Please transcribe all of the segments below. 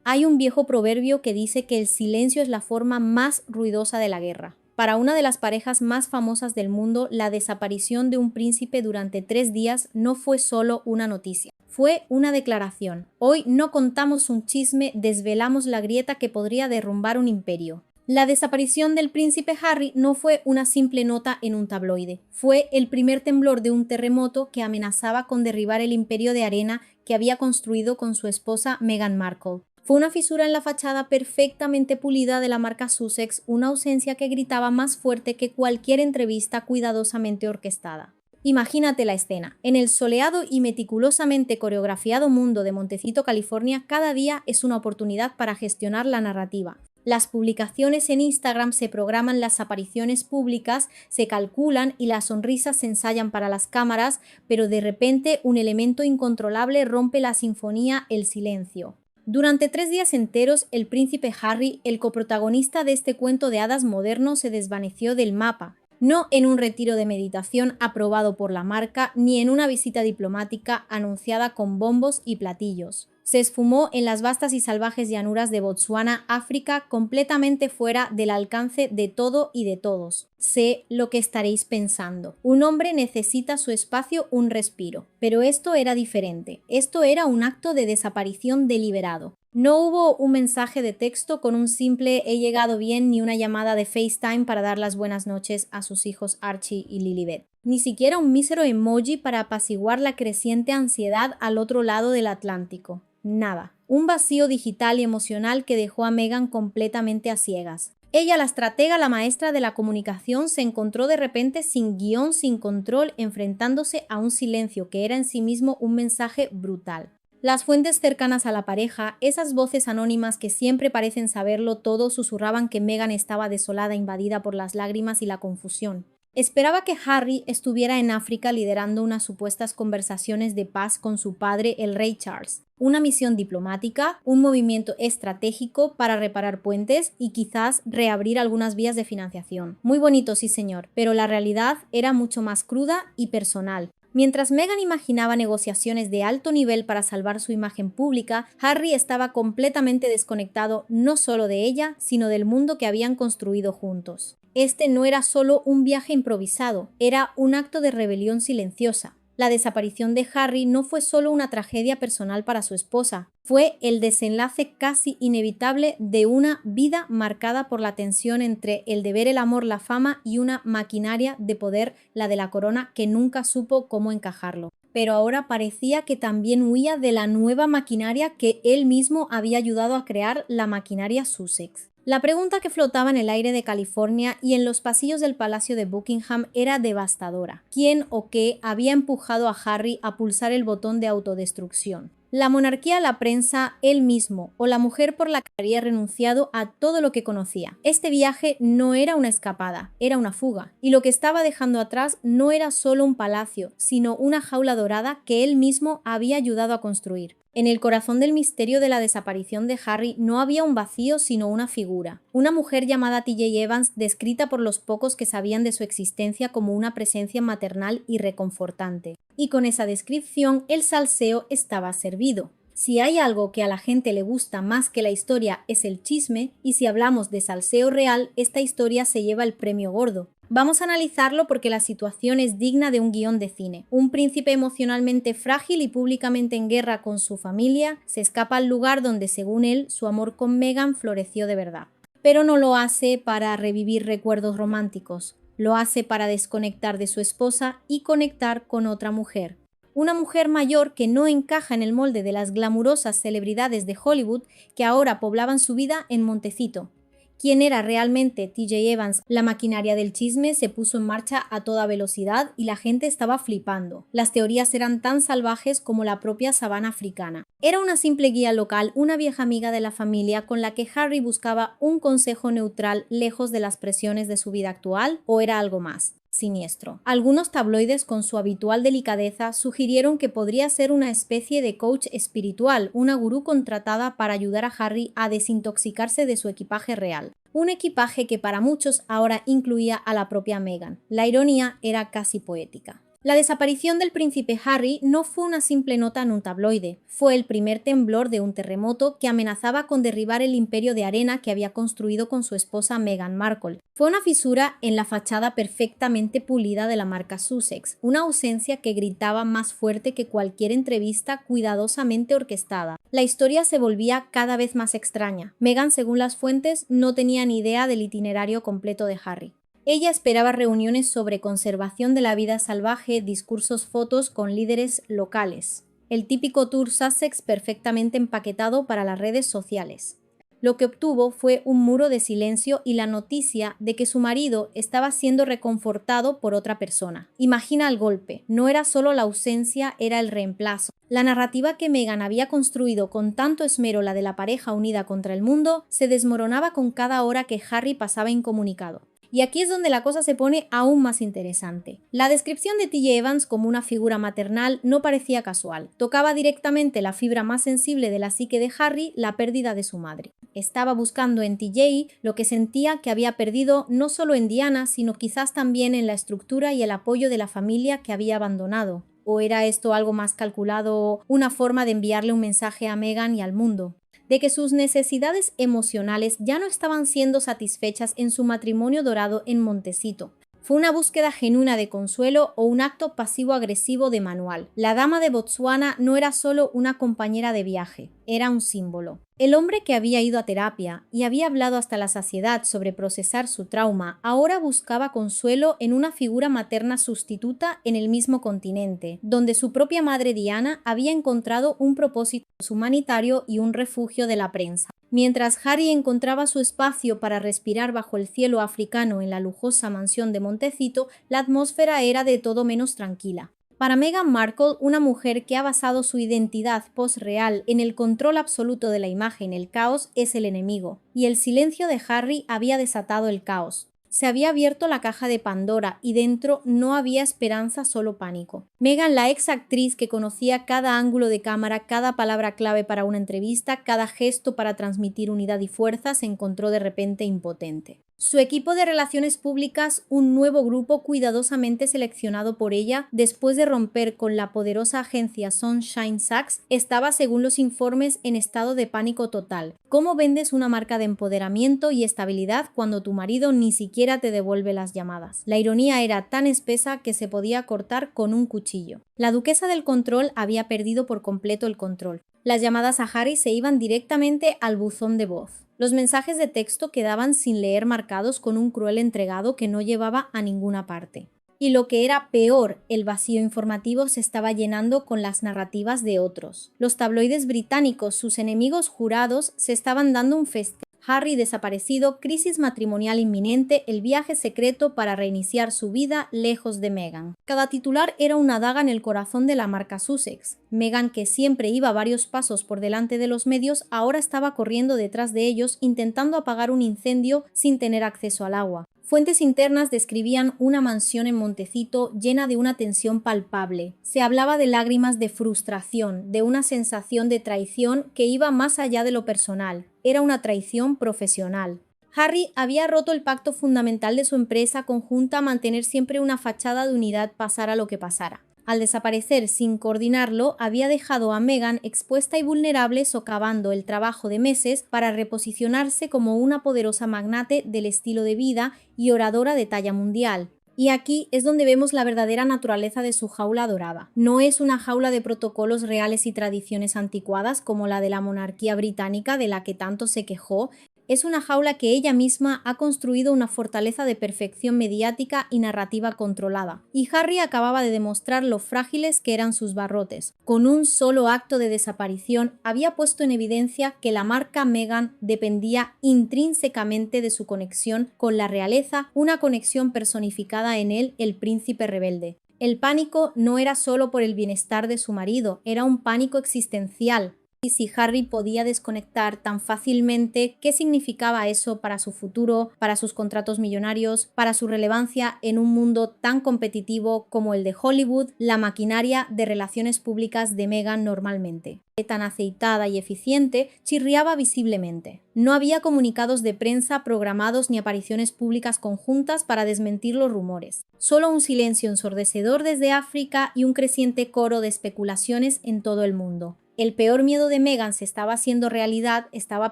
Hay un viejo proverbio que dice que el silencio es la forma más ruidosa de la guerra. Para una de las parejas más famosas del mundo, la desaparición de un príncipe durante 3 días no fue solo una noticia, fue una declaración. Hoy no contamos un chisme, desvelamos la grieta que podría derrumbar un imperio. La desaparición del príncipe Harry no fue una simple nota en un tabloide, fue el primer temblor de un terremoto que amenazaba con derribar el imperio de arena que había construido con su esposa Meghan Markle. Fue una fisura en la fachada perfectamente pulida de la marca Sussex, una ausencia que gritaba más fuerte que cualquier entrevista cuidadosamente orquestada. Imagínate la escena. En el soleado y meticulosamente coreografiado mundo de Montecito, California, cada día es una oportunidad para gestionar la narrativa. Las publicaciones en Instagram se programan, las apariciones públicas se calculan y las sonrisas se ensayan para las cámaras, pero de repente un elemento incontrolable rompe la sinfonía, el silencio. Durante 3 días enteros, el príncipe Harry, el coprotagonista de este cuento de hadas moderno, se desvaneció del mapa. No en un retiro de meditación aprobado por la marca, ni en una visita diplomática anunciada con bombos y platillos. Se esfumó en las vastas y salvajes llanuras de Botsuana, África, completamente fuera del alcance de todo y de todos. Sé lo que estaréis pensando. Un hombre necesita su espacio, un respiro. Pero esto era diferente. Esto era un acto de desaparición deliberado. No hubo un mensaje de texto con un simple "he llegado bien" ni una llamada de FaceTime para dar las buenas noches a sus hijos Archie y Lilibet. Ni siquiera un mísero emoji para apaciguar la creciente ansiedad al otro lado del Atlántico. Nada. Un vacío digital y emocional que dejó a Meghan completamente a ciegas. Ella, la estratega, la maestra de la comunicación, se encontró de repente sin guión, sin control, enfrentándose a un silencio que era en sí mismo un mensaje brutal. Las fuentes cercanas a la pareja, esas voces anónimas que siempre parecen saberlo todo, susurraban que Meghan estaba desolada, invadida por las lágrimas y la confusión. Esperaba que Harry estuviera en África liderando unas supuestas conversaciones de paz con su padre, el rey Charles, una misión diplomática, un movimiento estratégico para reparar puentes y quizás reabrir algunas vías de financiación. Muy bonito, sí señor, pero la realidad era mucho más cruda y personal. Mientras Meghan imaginaba negociaciones de alto nivel para salvar su imagen pública, Harry estaba completamente desconectado no solo de ella, sino del mundo que habían construido juntos. Este no era solo un viaje improvisado, era un acto de rebelión silenciosa. La desaparición de Harry no fue solo una tragedia personal para su esposa, fue el desenlace casi inevitable de una vida marcada por la tensión entre el deber, el amor, la fama y una maquinaria de poder, la de la corona, que nunca supo cómo encajarlo. Pero ahora parecía que también huía de la nueva maquinaria que él mismo había ayudado a crear, la maquinaria Sussex. La pregunta que flotaba en el aire de California y en los pasillos del Palacio de Buckingham era devastadora. ¿Quién o qué había empujado a Harry a pulsar el botón de autodestrucción? La monarquía, la prensa, él mismo, o la mujer por la que había renunciado a todo lo que conocía. Este viaje no era una escapada, era una fuga, y lo que estaba dejando atrás no era solo un palacio, sino una jaula dorada que él mismo había ayudado a construir. En el corazón del misterio de la desaparición de Harry no había un vacío, sino una figura. Una mujer llamada T.J. Evans, descrita por los pocos que sabían de su existencia como una presencia maternal y reconfortante. Y con esa descripción el salseo estaba servido. Si hay algo que a la gente le gusta más que la historia es el chisme, y si hablamos de salseo real, esta historia se lleva el premio gordo. Vamos a analizarlo porque la situación es digna de un guión de cine. Un príncipe emocionalmente frágil y públicamente en guerra con su familia se escapa al lugar donde, según él, su amor con Meghan floreció de verdad. Pero no lo hace para revivir recuerdos románticos, lo hace para desconectar de su esposa y conectar con otra mujer. Una mujer mayor que no encaja en el molde de las glamurosas celebridades de Hollywood que ahora poblaban su vida en Montecito. ¿Quién era realmente T.J. Evans? La maquinaria del chisme se puso en marcha a toda velocidad y la gente estaba flipando. Las teorías eran tan salvajes como la propia sabana africana. ¿Era una simple guía local, una vieja amiga de la familia con la que Harry buscaba un consejo neutral lejos de las presiones de su vida actual? ¿O era algo más? Siniestro. Algunos tabloides, con su habitual delicadeza, sugirieron que podría ser una especie de coach espiritual, una gurú contratada para ayudar a Harry a desintoxicarse de su equipaje real. Un equipaje que para muchos ahora incluía a la propia Meghan. La ironía era casi poética. La desaparición del príncipe Harry no fue una simple nota en un tabloide, fue el primer temblor de un terremoto que amenazaba con derribar el imperio de arena que había construido con su esposa Meghan Markle. Fue una fisura en la fachada perfectamente pulida de la marca Sussex, una ausencia que gritaba más fuerte que cualquier entrevista cuidadosamente orquestada. La historia se volvía cada vez más extraña. Meghan, según las fuentes, no tenía ni idea del itinerario completo de Harry. Ella esperaba reuniones sobre conservación de la vida salvaje, discursos, fotos con líderes locales. El típico tour Sussex perfectamente empaquetado para las redes sociales. Lo que obtuvo fue un muro de silencio y la noticia de que su marido estaba siendo reconfortado por otra persona. Imagina el golpe, no era solo la ausencia, era el reemplazo. La narrativa que Meghan había construido con tanto esmero, la de la pareja unida contra el mundo, se desmoronaba con cada hora que Harry pasaba incomunicado. Y aquí es donde la cosa se pone aún más interesante. La descripción de T.J. Evans como una figura maternal no parecía casual. Tocaba directamente la fibra más sensible de la psique de Harry, la pérdida de su madre. Estaba buscando en T.J. lo que sentía que había perdido no solo en Diana, sino quizás también en la estructura y el apoyo de la familia que había abandonado. ¿O era esto algo más calculado, una forma de enviarle un mensaje a Meghan y al mundo? De que sus necesidades emocionales ya no estaban siendo satisfechas en su matrimonio dorado en Montecito. ¿Fue una búsqueda genuina de consuelo o un acto pasivo-agresivo de manual? La dama de Botsuana no era solo una compañera de viaje, era un símbolo. El hombre que había ido a terapia y había hablado hasta la saciedad sobre procesar su trauma, ahora buscaba consuelo en una figura materna sustituta en el mismo continente, donde su propia madre Diana había encontrado un propósito humanitario y un refugio de la prensa. Mientras Harry encontraba su espacio para respirar bajo el cielo africano en la lujosa mansión de Montecito, la atmósfera era de todo menos tranquila. Para Meghan Markle, una mujer que ha basado su identidad post-real en el control absoluto de la imagen, el caos es el enemigo, y el silencio de Harry había desatado el caos. Se había abierto la caja de Pandora y dentro no había esperanza, solo pánico. Meghan, la ex actriz que conocía cada ángulo de cámara, cada palabra clave para una entrevista, cada gesto para transmitir unidad y fuerza, se encontró de repente impotente. Su equipo de relaciones públicas, un nuevo grupo cuidadosamente seleccionado por ella después de romper con la poderosa agencia Sunshine Sachs, estaba, según los informes, en estado de pánico total. ¿Cómo vendes una marca de empoderamiento y estabilidad cuando tu marido ni siquiera te devuelve las llamadas? La ironía era tan espesa que se podía cortar con un cuchillo. La duquesa del control había perdido por completo el control. Las llamadas a Harry se iban directamente al buzón de voz. Los mensajes de texto quedaban sin leer, marcados con un cruel entregado que no llevaba a ninguna parte. Y lo que era peor, el vacío informativo se estaba llenando con las narrativas de otros. Los tabloides británicos, sus enemigos jurados, se estaban dando un festín. Harry desaparecido, crisis matrimonial inminente, el viaje secreto para reiniciar su vida lejos de Meghan. Cada titular era una daga en el corazón de la marca Sussex. Meghan, que siempre iba varios pasos por delante de los medios, ahora estaba corriendo detrás de ellos intentando apagar un incendio sin tener acceso al agua. Fuentes internas describían una mansión en Montecito llena de una tensión palpable. Se hablaba de lágrimas de frustración, de una sensación de traición que iba más allá de lo personal. Era una traición profesional. Harry había roto el pacto fundamental de su empresa conjunta a mantener siempre una fachada de unidad pasara lo que pasara. Al desaparecer sin coordinarlo, había dejado a Meghan expuesta y vulnerable, socavando el trabajo de meses para reposicionarse como una poderosa magnate del estilo de vida y oradora de talla mundial. Y aquí es donde vemos la verdadera naturaleza de su jaula dorada. No es una jaula de protocolos reales y tradiciones anticuadas como la de la monarquía británica de la que tanto se quejó. Es una jaula que ella misma ha construido una fortaleza de perfección mediática y narrativa controlada. Y Harry acababa de demostrar lo frágiles que eran sus barrotes. Con un solo acto de desaparición había puesto en evidencia que la marca Meghan dependía intrínsecamente de su conexión con la realeza, una conexión personificada en él, el príncipe rebelde. El pánico no era solo por el bienestar de su marido, era un pánico existencial. Y si Harry podía desconectar tan fácilmente, ¿qué significaba eso para su futuro, para sus contratos millonarios, para su relevancia en un mundo tan competitivo como el de Hollywood, la maquinaria de relaciones públicas de Meghan normalmente? Tan aceitada y eficiente, chirriaba visiblemente. No había comunicados de prensa programados ni apariciones públicas conjuntas para desmentir los rumores. Solo un silencio ensordecedor desde África y un creciente coro de especulaciones en todo el mundo. El peor miedo de Meghan se estaba haciendo realidad, estaba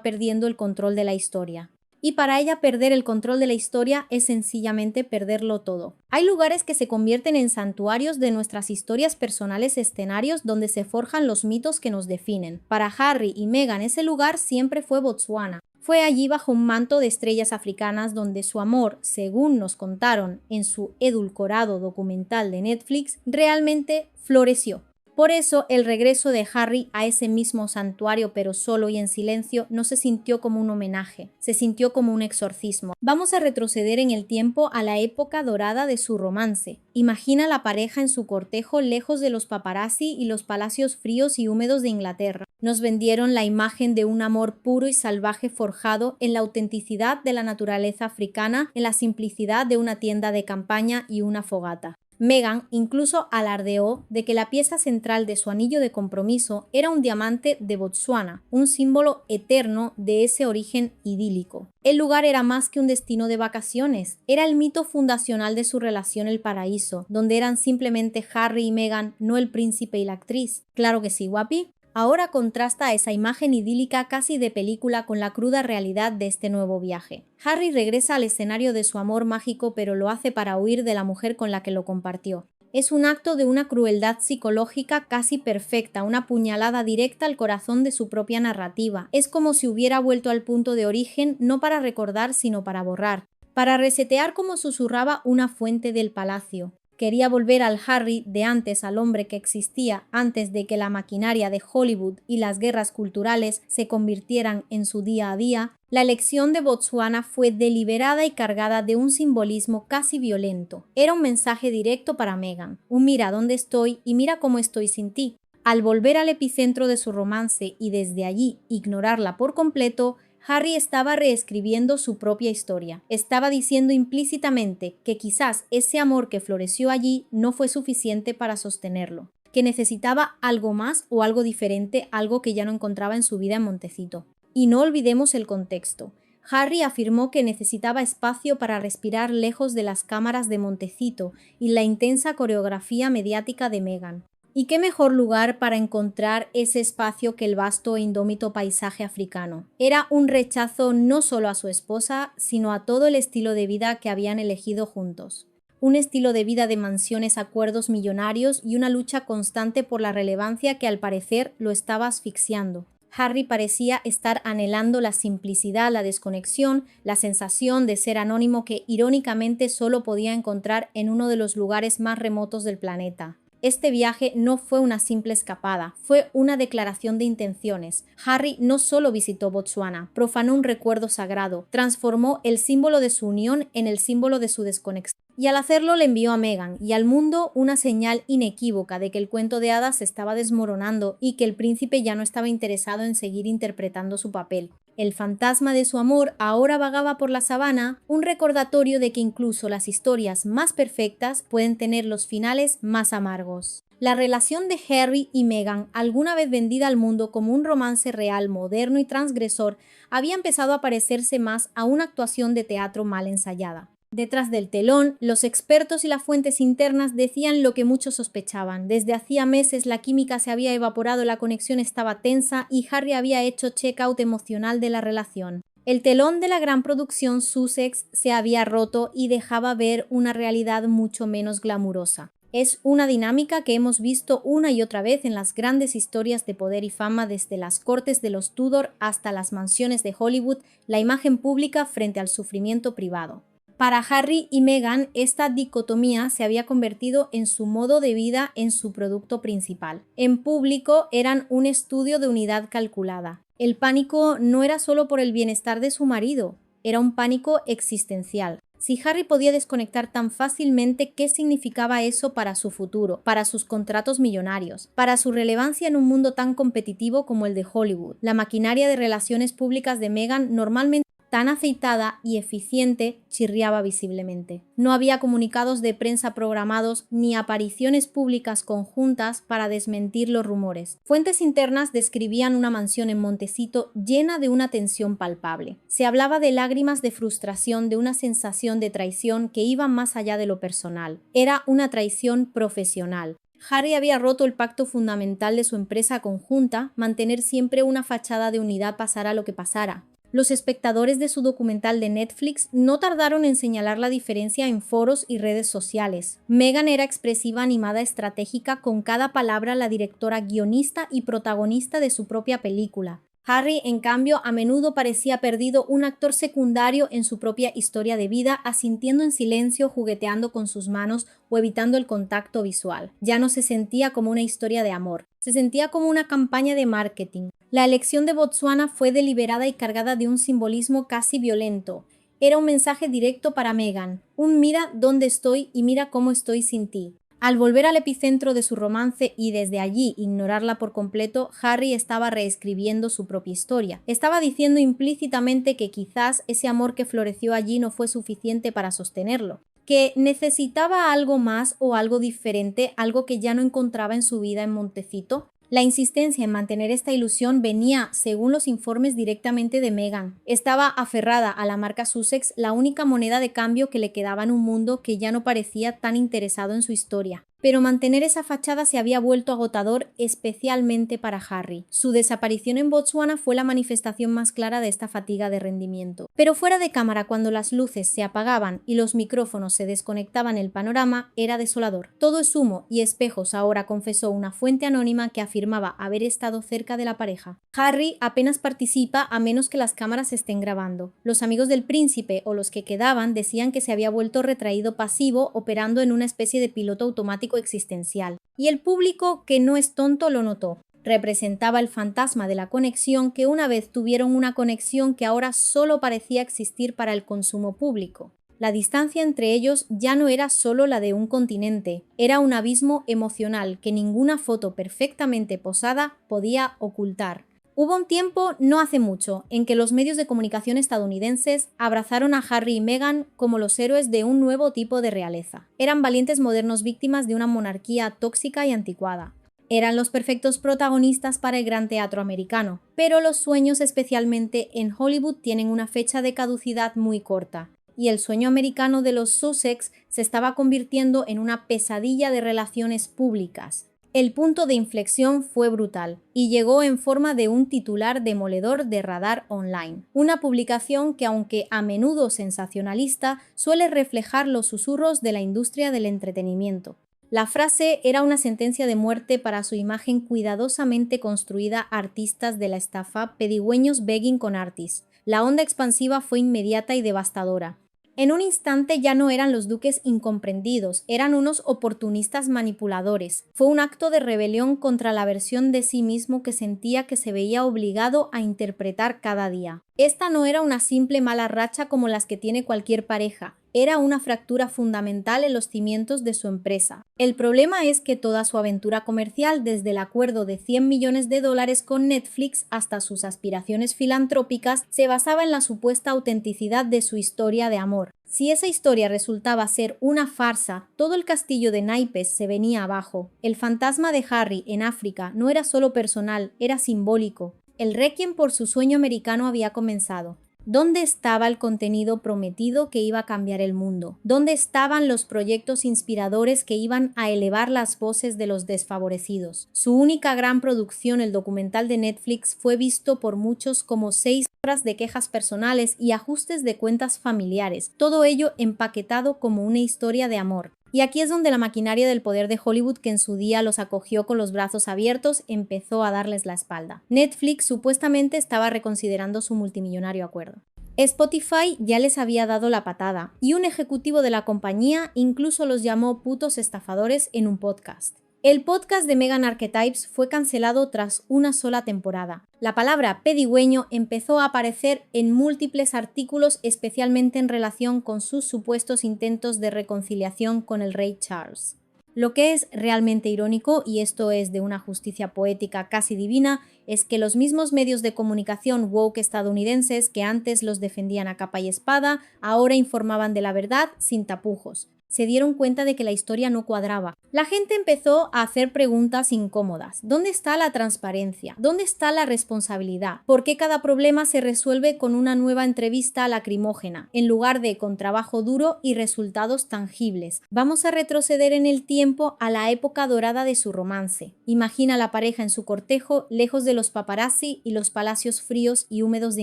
perdiendo el control de la historia. Y para ella perder el control de la historia es sencillamente perderlo todo. Hay lugares que se convierten en santuarios de nuestras historias personales, escenarios donde se forjan los mitos que nos definen. Para Harry y Meghan ese lugar siempre fue Botsuana. Fue allí bajo un manto de estrellas africanas donde su amor, según nos contaron en su edulcorado documental de Netflix, realmente floreció. Por eso, el regreso de Harry a ese mismo santuario, pero solo y en silencio, no se sintió como un homenaje, se sintió como un exorcismo. Vamos a retroceder en el tiempo a la época dorada de su romance. Imagina la pareja en su cortejo lejos de los paparazzi y los palacios fríos y húmedos de Inglaterra. Nos vendieron la imagen de un amor puro y salvaje forjado en la autenticidad de la naturaleza africana, en la simplicidad de una tienda de campaña y una fogata. Meghan incluso alardeó de que la pieza central de su anillo de compromiso era un diamante de Botsuana, un símbolo eterno de ese origen idílico. El lugar era más que un destino de vacaciones, era el mito fundacional de su relación El Paraíso, donde eran simplemente Harry y Meghan, no el príncipe y la actriz. Claro que sí, guapi. Ahora contrasta esa imagen idílica casi de película con la cruda realidad de este nuevo viaje. Harry regresa al escenario de su amor mágico, pero lo hace para huir de la mujer con la que lo compartió. Es un acto de una crueldad psicológica casi perfecta, una puñalada directa al corazón de su propia narrativa. Es como si hubiera vuelto al punto de origen, no para recordar, sino para borrar, para resetear como susurraba una fuente del palacio. Quería volver al Harry de antes, al hombre que existía antes de que la maquinaria de Hollywood y las guerras culturales se convirtieran en su día a día. La elección de Botsuana fue deliberada y cargada de un simbolismo casi violento. Era un mensaje directo para Meghan, un mira dónde estoy y mira cómo estoy sin ti. Al volver al epicentro de su romance y desde allí ignorarla por completo, Harry estaba reescribiendo su propia historia. Estaba diciendo implícitamente que quizás ese amor que floreció allí no fue suficiente para sostenerlo, que necesitaba algo más o algo diferente, algo que ya no encontraba en su vida en Montecito. Y no olvidemos el contexto. Harry afirmó que necesitaba espacio para respirar lejos de las cámaras de Montecito y la intensa coreografía mediática de Meghan. ¿Y qué mejor lugar para encontrar ese espacio que el vasto e indómito paisaje africano? Era un rechazo no solo a su esposa, sino a todo el estilo de vida que habían elegido juntos. Un estilo de vida de mansiones, acuerdos millonarios y una lucha constante por la relevancia que al parecer lo estaba asfixiando. Harry parecía estar anhelando la simplicidad, la desconexión, la sensación de ser anónimo que irónicamente solo podía encontrar en uno de los lugares más remotos del planeta. Este viaje no fue una simple escapada, fue una declaración de intenciones. Harry no solo visitó Botsuana, profanó un recuerdo sagrado, transformó el símbolo de su unión en el símbolo de su desconexión. Y al hacerlo le envió a Meghan y al mundo una señal inequívoca de que el cuento de hadas se estaba desmoronando y que el príncipe ya no estaba interesado en seguir interpretando su papel. El fantasma de su amor ahora vagaba por la sabana, un recordatorio de que incluso las historias más perfectas pueden tener los finales más amargos. La relación de Harry y Meghan, alguna vez vendida al mundo como un romance real, moderno y transgresor, había empezado a parecerse más a una actuación de teatro mal ensayada. Detrás del telón, los expertos y las fuentes internas decían lo que muchos sospechaban. Desde hacía meses la química se había evaporado, la conexión estaba tensa y Harry había hecho check-out emocional de la relación. El telón de la gran producción Sussex se había roto y dejaba ver una realidad mucho menos glamurosa. Es una dinámica que hemos visto una y otra vez en las grandes historias de poder y fama, desde las cortes de los Tudor hasta las mansiones de Hollywood, la imagen pública frente al sufrimiento privado. Para Harry y Meghan, esta dicotomía se había convertido en su modo de vida, en su producto principal. En público eran un estudio de unidad calculada. El pánico no era solo por el bienestar de su marido, era un pánico existencial. Si Harry podía desconectar tan fácilmente, ¿qué significaba eso para su futuro, para sus contratos millonarios, para su relevancia en un mundo tan competitivo como el de Hollywood? La maquinaria de relaciones públicas de Meghan, normalmente tan aceitada y eficiente, chirriaba visiblemente. No había comunicados de prensa programados ni apariciones públicas conjuntas para desmentir los rumores. Fuentes internas describían una mansión en Montecito llena de una tensión palpable. Se hablaba de lágrimas de frustración, de una sensación de traición que iba más allá de lo personal. Era una traición profesional. Harry había roto el pacto fundamental de su empresa conjunta, mantener siempre una fachada de unidad pasara lo que pasara. Los espectadores de su documental de Netflix no tardaron en señalar la diferencia en foros y redes sociales. Meghan era expresiva, animada, estratégica, con cada palabra la directora, guionista y protagonista de su propia película. Harry, en cambio, a menudo parecía perdido, un actor secundario en su propia historia de vida, asintiendo en silencio, jugueteando con sus manos o evitando el contacto visual. Ya no se sentía como una historia de amor, se sentía como una campaña de marketing. La elección de Botsuana fue deliberada y cargada de un simbolismo casi violento. Era un mensaje directo para Meghan, un mira dónde estoy y mira cómo estoy sin ti. Al volver al epicentro de su romance y desde allí ignorarla por completo, Harry estaba reescribiendo su propia historia. Estaba diciendo implícitamente que quizás ese amor que floreció allí no fue suficiente para sostenerlo, que necesitaba algo más o algo diferente, algo que ya no encontraba en su vida en Montecito. La insistencia en mantener esta ilusión venía, según los informes, directamente de Meghan. Estaba aferrada a la marca Sussex, la única moneda de cambio que le quedaba en un mundo que ya no parecía tan interesado en su historia. Pero mantener esa fachada se había vuelto agotador, especialmente para Harry. Su desaparición en Botsuana fue la manifestación más clara de esta fatiga de rendimiento. Pero fuera de cámara, cuando las luces se apagaban y los micrófonos se desconectaban del panorama, era desolador. Todo es humo y espejos, ahora confesó una fuente anónima que afirmaba haber estado cerca de la pareja. Harry apenas participa a menos que las cámaras estén grabando. Los amigos del príncipe o los que quedaban decían que se había vuelto retraído pasivo, operando en una especie de piloto automático existencial. Y el público, que no es tonto, lo notó. Representaba el fantasma de la conexión, que una vez tuvieron una conexión que ahora solo parecía existir para el consumo público. La distancia entre ellos ya no era solo la de un continente, era un abismo emocional que ninguna foto perfectamente posada podía ocultar. Hubo un tiempo, no hace mucho, en que los medios de comunicación estadounidenses abrazaron a Harry y Meghan como los héroes de un nuevo tipo de realeza. Eran valientes modernos víctimas de una monarquía tóxica y anticuada. Eran los perfectos protagonistas para el gran teatro americano, pero los sueños, especialmente en Hollywood, tienen una fecha de caducidad muy corta, y el sueño americano de los Sussex se estaba convirtiendo en una pesadilla de relaciones públicas. El punto de inflexión fue brutal y llegó en forma de un titular demoledor de Radar Online, una publicación que, aunque a menudo sensacionalista, suele reflejar los susurros de la industria del entretenimiento. La frase era una sentencia de muerte para su imagen cuidadosamente construida artistas de la estafa, pedigüeños begging con artists. La onda expansiva fue inmediata y devastadora. En un instante ya no eran los duques incomprendidos, eran unos oportunistas manipuladores. Fue un acto de rebelión contra la versión de sí mismo que sentía que se veía obligado a interpretar cada día. Esta no era una simple mala racha como las que tiene cualquier pareja. Era una fractura fundamental en los cimientos de su empresa. El problema es que toda su aventura comercial, desde el acuerdo de $100 millones con Netflix hasta sus aspiraciones filantrópicas, se basaba en la supuesta autenticidad de su historia de amor. Si esa historia resultaba ser una farsa, todo el castillo de naipes se venía abajo. El fantasma de Harry en África no era solo personal, era simbólico. El requiem por su sueño americano había comenzado. ¿Dónde estaba el contenido prometido que iba a cambiar el mundo? ¿Dónde estaban los proyectos inspiradores que iban a elevar las voces de los desfavorecidos? Su única gran producción, el documental de Netflix, fue visto por muchos como 6 horas de quejas personales y ajustes de cuentas familiares, todo ello empaquetado como una historia de amor. Y aquí es donde la maquinaria del poder de Hollywood, que en su día los acogió con los brazos abiertos, empezó a darles la espalda. Netflix supuestamente estaba reconsiderando su multimillonario acuerdo. Spotify ya les había dado la patada, y un ejecutivo de la compañía incluso los llamó putos estafadores en un podcast. El podcast de Meghan Archetypes fue cancelado tras una sola temporada. La palabra pedigüeño empezó a aparecer en múltiples artículos, especialmente en relación con sus supuestos intentos de reconciliación con el rey Charles. Lo que es realmente irónico, y esto es de una justicia poética casi divina, es que los mismos medios de comunicación woke estadounidenses que antes los defendían a capa y espada, ahora informaban de la verdad sin tapujos. Se dieron cuenta de que la historia no cuadraba. La gente empezó a hacer preguntas incómodas. ¿Dónde está la transparencia? ¿Dónde está la responsabilidad? ¿Por qué cada problema se resuelve con una nueva entrevista lacrimógena, en lugar de con trabajo duro y resultados tangibles? Vamos a retroceder en el tiempo a la época dorada de su romance. Imagina a la pareja en su cortejo, lejos de los paparazzi y los palacios fríos y húmedos de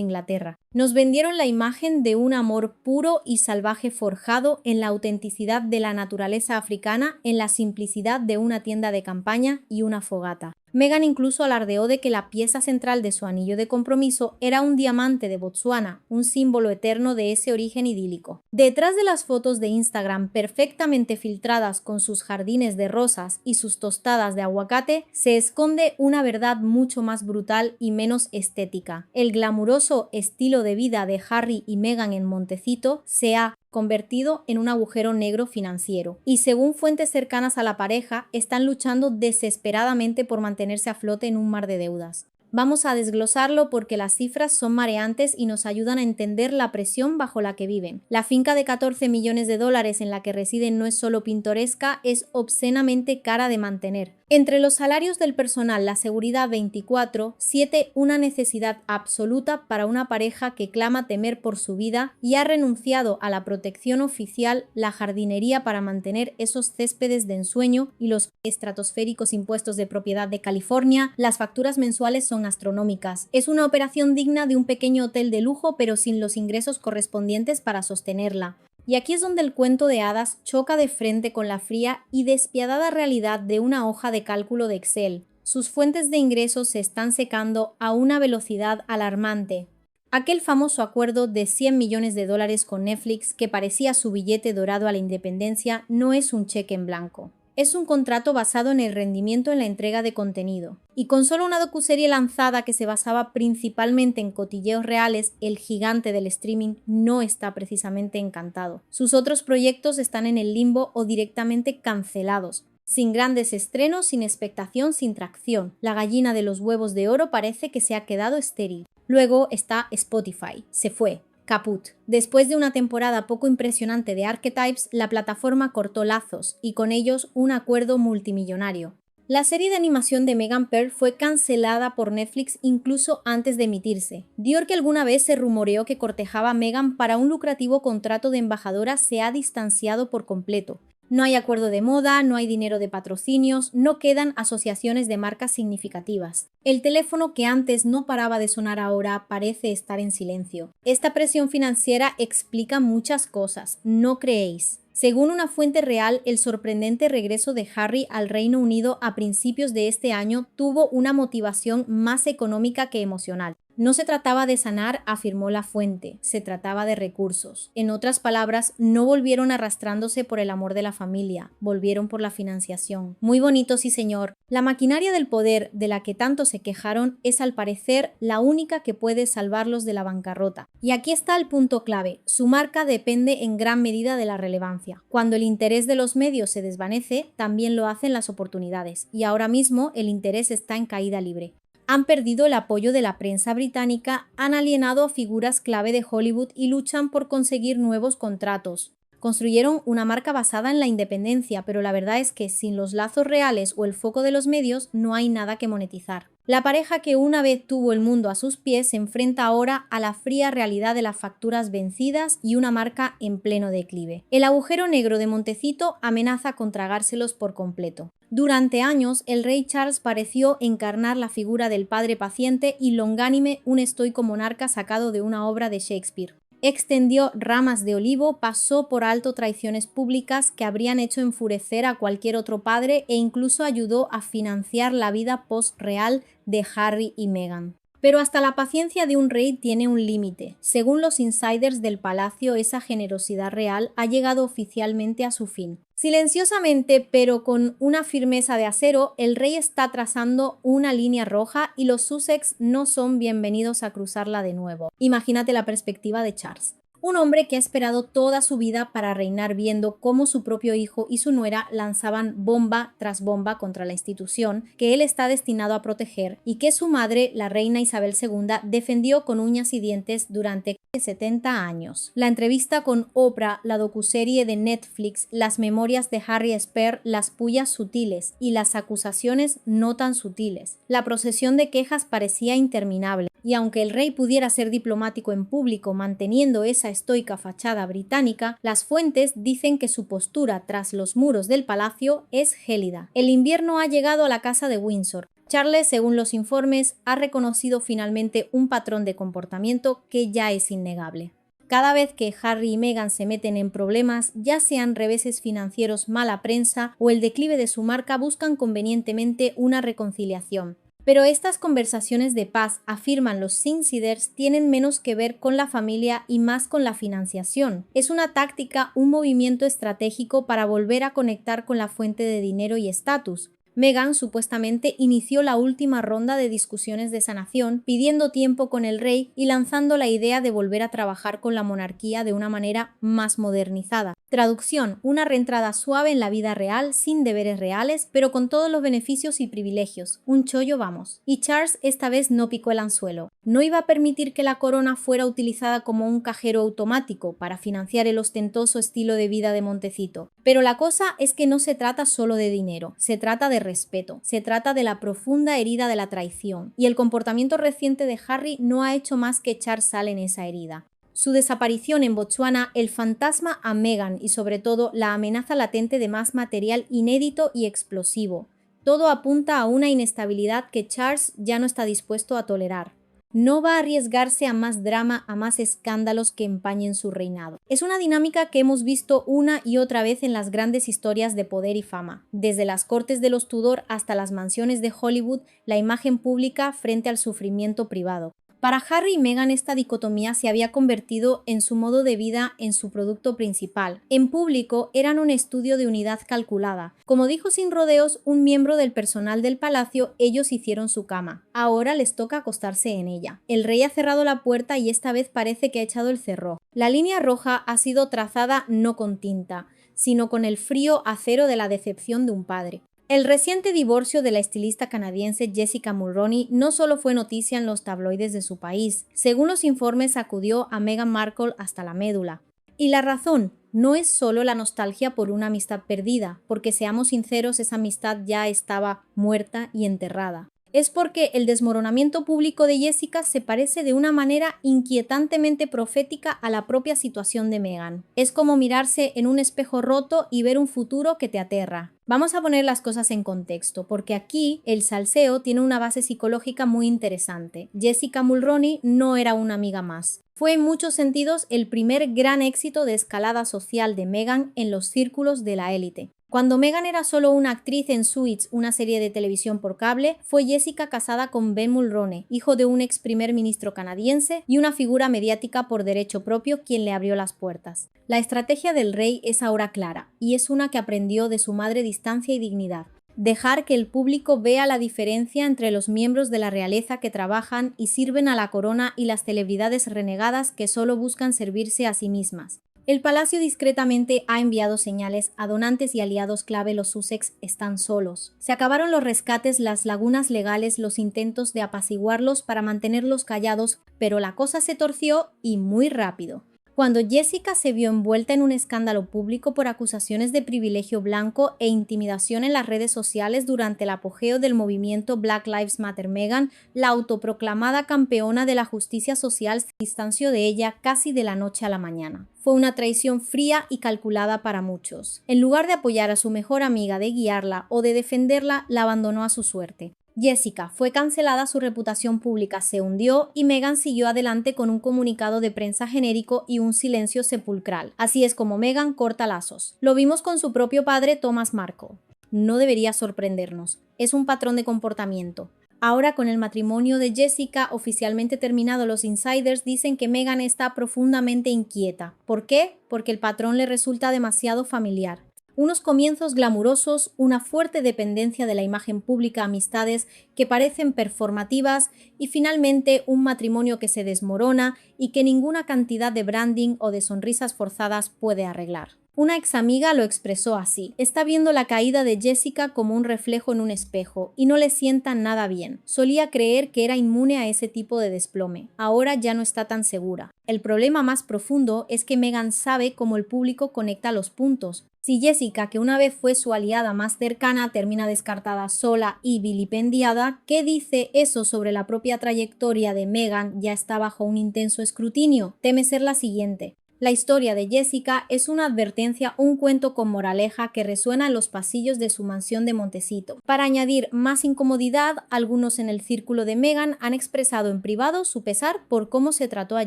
Inglaterra. Nos vendieron la imagen de un amor puro y salvaje forjado en la autenticidad de la naturaleza africana, en la simplicidad de una tienda de campaña y una fogata. Meghan incluso alardeó de que la pieza central de su anillo de compromiso era un diamante de Botsuana, un símbolo eterno de ese origen idílico. Detrás de las fotos de Instagram perfectamente filtradas con sus jardines de rosas y sus tostadas de aguacate, se esconde una verdad mucho más brutal y menos estética. El glamuroso estilo de vida de Harry y Meghan en Montecito se ha convertido en un agujero negro financiero. Y según fuentes cercanas a la pareja, están luchando desesperadamente por mantenerse a flote en un mar de deudas. Vamos a desglosarlo porque las cifras son mareantes y nos ayudan a entender la presión bajo la que viven. La finca de 14 millones de dólares en la que residen no es solo pintoresca, es obscenamente cara de mantener. Entre los salarios del personal, la seguridad 24/7, una necesidad absoluta para una pareja que clama temer por su vida y ha renunciado a la protección oficial, la jardinería para mantener esos céspedes de ensueño y los estratosféricos impuestos de propiedad de California. Las facturas mensuales son astronómicas. Es una operación digna de un pequeño hotel de lujo, pero sin los ingresos correspondientes para sostenerla. Y aquí es donde el cuento de hadas choca de frente con la fría y despiadada realidad de una hoja de cálculo de Excel. Sus fuentes de ingresos se están secando a una velocidad alarmante. Aquel famoso acuerdo de 100 millones de dólares con Netflix, que parecía su billete dorado a la independencia, no es un cheque en blanco. Es un contrato basado en el rendimiento en la entrega de contenido. Y con solo una docuserie lanzada que se basaba principalmente en cotilleos reales, el gigante del streaming no está precisamente encantado. Sus otros proyectos están en el limbo o directamente cancelados. Sin grandes estrenos, sin expectación, sin tracción. La gallina de los huevos de oro parece que se ha quedado estéril. Luego está Spotify. Se fue. Caput. Después de una temporada poco impresionante de Archetypes, la plataforma cortó lazos y con ellos un acuerdo multimillonario. La serie de animación de Meghan Pearl fue cancelada por Netflix incluso antes de emitirse. Dior, que alguna vez se rumoreó que cortejaba a Meghan para un lucrativo contrato de embajadora, se ha distanciado por completo. No hay acuerdo de moda, no hay dinero de patrocinios, no quedan asociaciones de marcas significativas. El teléfono que antes no paraba de sonar ahora parece estar en silencio. Esta presión financiera explica muchas cosas, ¿no creéis? Según una fuente real, el sorprendente regreso de Harry al Reino Unido a principios de este año tuvo una motivación más económica que emocional. No se trataba de sanar, afirmó la fuente, se trataba de recursos. En otras palabras, no volvieron arrastrándose por el amor de la familia, volvieron por la financiación. Muy bonito, sí señor. La maquinaria del poder de la que tanto se quejaron es al parecer la única que puede salvarlos de la bancarrota. Y aquí está el punto clave, su marca depende en gran medida de la relevancia. Cuando el interés de los medios se desvanece, también lo hacen las oportunidades, y ahora mismo el interés está en caída libre. Han perdido el apoyo de la prensa británica, han alienado a figuras clave de Hollywood y luchan por conseguir nuevos contratos. Construyeron una marca basada en la independencia, pero la verdad es que sin los lazos reales o el foco de los medios no hay nada que monetizar. La pareja que una vez tuvo el mundo a sus pies se enfrenta ahora a la fría realidad de las facturas vencidas y una marca en pleno declive. El agujero negro de Montecito amenaza con tragárselos por completo. Durante años, el rey Charles pareció encarnar la figura del padre paciente y longánime, un estoico monarca sacado de una obra de Shakespeare. Extendió ramas de olivo, pasó por alto traiciones públicas que habrían hecho enfurecer a cualquier otro padre e incluso ayudó a financiar la vida post-real de Harry y Meghan. Pero hasta la paciencia de un rey tiene un límite. Según los insiders del palacio, esa generosidad real ha llegado oficialmente a su fin. Silenciosamente, pero con una firmeza de acero, el rey está trazando una línea roja y los Sussex no son bienvenidos a cruzarla de nuevo. Imagínate la perspectiva de Charles. Un hombre que ha esperado toda su vida para reinar viendo cómo su propio hijo y su nuera lanzaban bomba tras bomba contra la institución que él está destinado a proteger y que su madre, la reina Isabel II, defendió con uñas y dientes durante 70 años. La entrevista con Oprah, la docuserie de Netflix, las memorias de Harry Speer, las pullas sutiles y las acusaciones no tan sutiles. La procesión de quejas parecía interminable. Y aunque el rey pudiera ser diplomático en público manteniendo esa estoica fachada británica, las fuentes dicen que su postura tras los muros del palacio es gélida. El invierno ha llegado a la casa de Windsor. Charles, según los informes, ha reconocido finalmente un patrón de comportamiento que ya es innegable. Cada vez que Harry y Meghan se meten en problemas, ya sean reveses financieros, mala prensa o el declive de su marca, buscan convenientemente una reconciliación. Pero estas conversaciones de paz, afirman los insiders, tienen menos que ver con la familia y más con la financiación. Es una táctica, un movimiento estratégico para volver a conectar con la fuente de dinero y estatus. Meghan supuestamente inició la última ronda de discusiones de sanación, pidiendo tiempo con el rey y lanzando la idea de volver a trabajar con la monarquía de una manera más modernizada. Traducción: una reentrada suave en la vida real, sin deberes reales, pero con todos los beneficios y privilegios. Un chollo vamos. Y Charles esta vez no picó el anzuelo. No iba a permitir que la corona fuera utilizada como un cajero automático para financiar el ostentoso estilo de vida de Montecito. Pero la cosa es que no se trata solo de dinero, se trata de respeto, se trata de la profunda herida de la traición, y el comportamiento reciente de Harry no ha hecho más que echar sal en esa herida. Su desaparición en Botsuana, el fantasma a Meghan y sobre todo la amenaza latente de más material inédito y explosivo. Todo apunta a una inestabilidad que Charles ya no está dispuesto a tolerar. No va a arriesgarse a más drama, a más escándalos que empañen su reinado. Es una dinámica que hemos visto una y otra vez en las grandes historias de poder y fama. Desde las cortes de los Tudor hasta las mansiones de Hollywood, la imagen pública frente al sufrimiento privado. Para Harry y Meghan esta dicotomía se había convertido en su modo de vida, en su producto principal. En público eran un estudio de unidad calculada. Como dijo sin rodeos un miembro del personal del palacio, ellos hicieron su cama. Ahora les toca acostarse en ella. El rey ha cerrado la puerta y esta vez parece que ha echado el cerrojo. La línea roja ha sido trazada no con tinta, sino con el frío acero de la decepción de un padre. El reciente divorcio de la estilista canadiense Jessica Mulroney no solo fue noticia en los tabloides de su país, según los informes sacudió a Meghan Markle hasta la médula. Y la razón no es solo la nostalgia por una amistad perdida, porque seamos sinceros, esa amistad ya estaba muerta y enterrada. Es porque el desmoronamiento público de Jessica se parece de una manera inquietantemente profética a la propia situación de Meghan. Es como mirarse en un espejo roto y ver un futuro que te aterra. Vamos a poner las cosas en contexto, porque aquí el salseo tiene una base psicológica muy interesante. Jessica Mulroney no era una amiga más. Fue en muchos sentidos el primer gran éxito de escalada social de Meghan en los círculos de la élite. Cuando Meghan era solo una actriz en Suits, una serie de televisión por cable, fue Jessica casada con Ben Mulroney, hijo de un ex primer ministro canadiense y una figura mediática por derecho propio quien le abrió las puertas. La estrategia del rey es ahora clara, y es una que aprendió de su madre: distancia y dignidad. Dejar que el público vea la diferencia entre los miembros de la realeza que trabajan y sirven a la corona y las celebridades renegadas que solo buscan servirse a sí mismas. El palacio discretamente ha enviado señales a donantes y aliados clave. Los Sussex están solos. Se acabaron los rescates, las lagunas legales, los intentos de apaciguarlos para mantenerlos callados, pero la cosa se torció y muy rápido. Cuando Jessica se vio envuelta en un escándalo público por acusaciones de privilegio blanco e intimidación en las redes sociales durante el apogeo del movimiento Black Lives Matter, Meghan, la autoproclamada campeona de la justicia social, se distanció de ella casi de la noche a la mañana. Fue una traición fría y calculada para muchos. En lugar de apoyar a su mejor amiga, de guiarla o de defenderla, la abandonó a su suerte. Jessica fue cancelada, su reputación pública se hundió y Meghan siguió adelante con un comunicado de prensa genérico y un silencio sepulcral. Así es como Meghan corta lazos. Lo vimos con su propio padre, Thomas Markle. No debería sorprendernos. Es un patrón de comportamiento. Ahora, con el matrimonio de Jessica oficialmente terminado, los insiders dicen que Meghan está profundamente inquieta. ¿Por qué? Porque el patrón le resulta demasiado familiar. Unos comienzos glamurosos, una fuerte dependencia de la imagen pública, amistades que parecen performativas y finalmente un matrimonio que se desmorona y que ninguna cantidad de branding o de sonrisas forzadas puede arreglar. Una ex amiga lo expresó así: está viendo la caída de Jessica como un reflejo en un espejo y no le sienta nada bien. Solía creer que era inmune a ese tipo de desplome. Ahora ya no está tan segura. El problema más profundo es que Meghan sabe cómo el público conecta los puntos. Si Jessica, que una vez fue su aliada más cercana, termina descartada sola y vilipendiada, ¿qué dice eso sobre la propia trayectoria de Meghan? Ya está bajo un intenso escrutinio. Teme ser la siguiente. La historia de Jessica es una advertencia, un cuento con moraleja que resuena en los pasillos de su mansión de Montecito. Para añadir más incomodidad, algunos en el círculo de Meghan han expresado en privado su pesar por cómo se trató a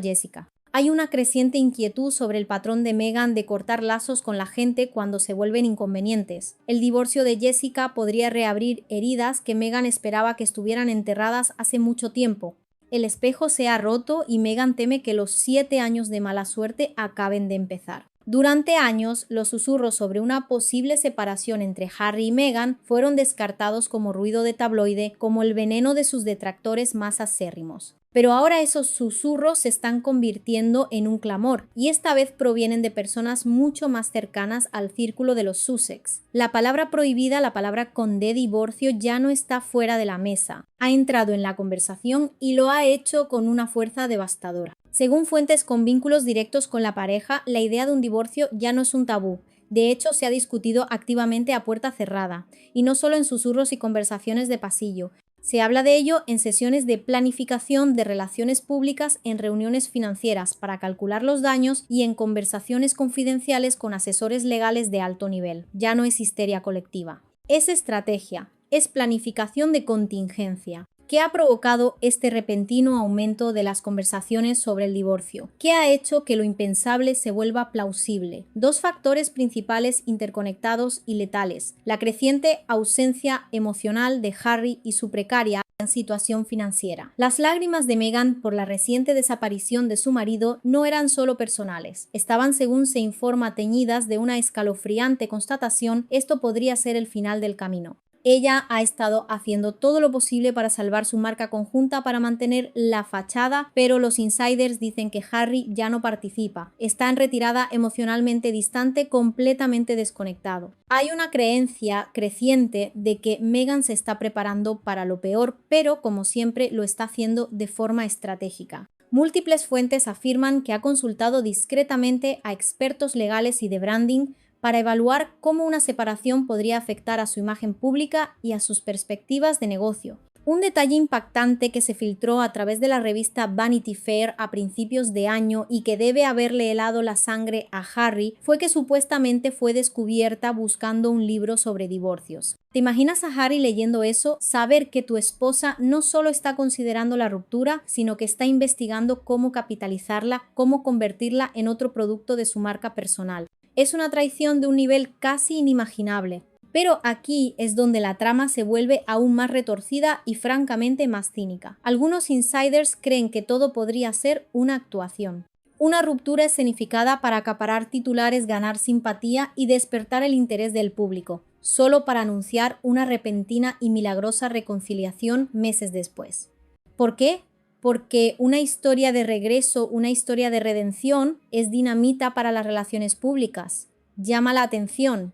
Jessica. Hay una creciente inquietud sobre el patrón de Meghan de cortar lazos con la gente cuando se vuelven inconvenientes. El divorcio de Jessica podría reabrir heridas que Meghan esperaba que estuvieran enterradas hace mucho tiempo. El espejo se ha roto y Meghan teme que los 7 años de mala suerte acaben de empezar. Durante años, los susurros sobre una posible separación entre Harry y Meghan fueron descartados como ruido de tabloide, como el veneno de sus detractores más acérrimos. Pero ahora esos susurros se están convirtiendo en un clamor, y esta vez provienen de personas mucho más cercanas al círculo de los Sussex. La palabra prohibida, la palabra condé divorcio, ya no está fuera de la mesa. Ha entrado en la conversación y lo ha hecho con una fuerza devastadora. Según fuentes con vínculos directos con la pareja, la idea de un divorcio ya no es un tabú. De hecho, se ha discutido activamente a puerta cerrada, y no solo en susurros y conversaciones de pasillo. Se habla de ello en sesiones de planificación de relaciones públicas, en reuniones financieras para calcular los daños y en conversaciones confidenciales con asesores legales de alto nivel. Ya no es histeria colectiva. Es estrategia, es planificación de contingencia. ¿Qué ha provocado este repentino aumento de las conversaciones sobre el divorcio? ¿Qué ha hecho que lo impensable se vuelva plausible? Dos factores principales interconectados y letales: la creciente ausencia emocional de Harry y su precaria situación financiera. Las lágrimas de Meghan por la reciente desaparición de su marido no eran solo personales. Estaban, según se informa, teñidas de una escalofriante constatación: esto podría ser el final del camino. Ella ha estado haciendo todo lo posible para salvar su marca conjunta, para mantener la fachada, pero los insiders dicen que Harry ya no participa. Está en retirada, emocionalmente distante, completamente desconectado. Hay una creencia creciente de que Meghan se está preparando para lo peor, pero como siempre lo está haciendo de forma estratégica. Múltiples fuentes afirman que ha consultado discretamente a expertos legales y de branding para evaluar cómo una separación podría afectar a su imagen pública y a sus perspectivas de negocio. Un detalle impactante que se filtró a través de la revista Vanity Fair a principios de año y que debe haberle helado la sangre a Harry fue que supuestamente fue descubierta buscando un libro sobre divorcios. ¿Te imaginas a Harry leyendo eso? Saber que tu esposa no solo está considerando la ruptura, sino que está investigando cómo capitalizarla, cómo convertirla en otro producto de su marca personal. Es una traición de un nivel casi inimaginable. Pero aquí es donde la trama se vuelve aún más retorcida y francamente más cínica. Algunos insiders creen que todo podría ser una actuación. Una ruptura escenificada para acaparar titulares, ganar simpatía y despertar el interés del público, solo para anunciar una repentina y milagrosa reconciliación meses después. ¿Por qué? Porque una historia de regreso, una historia de redención, es dinamita para las relaciones públicas. Llama la atención,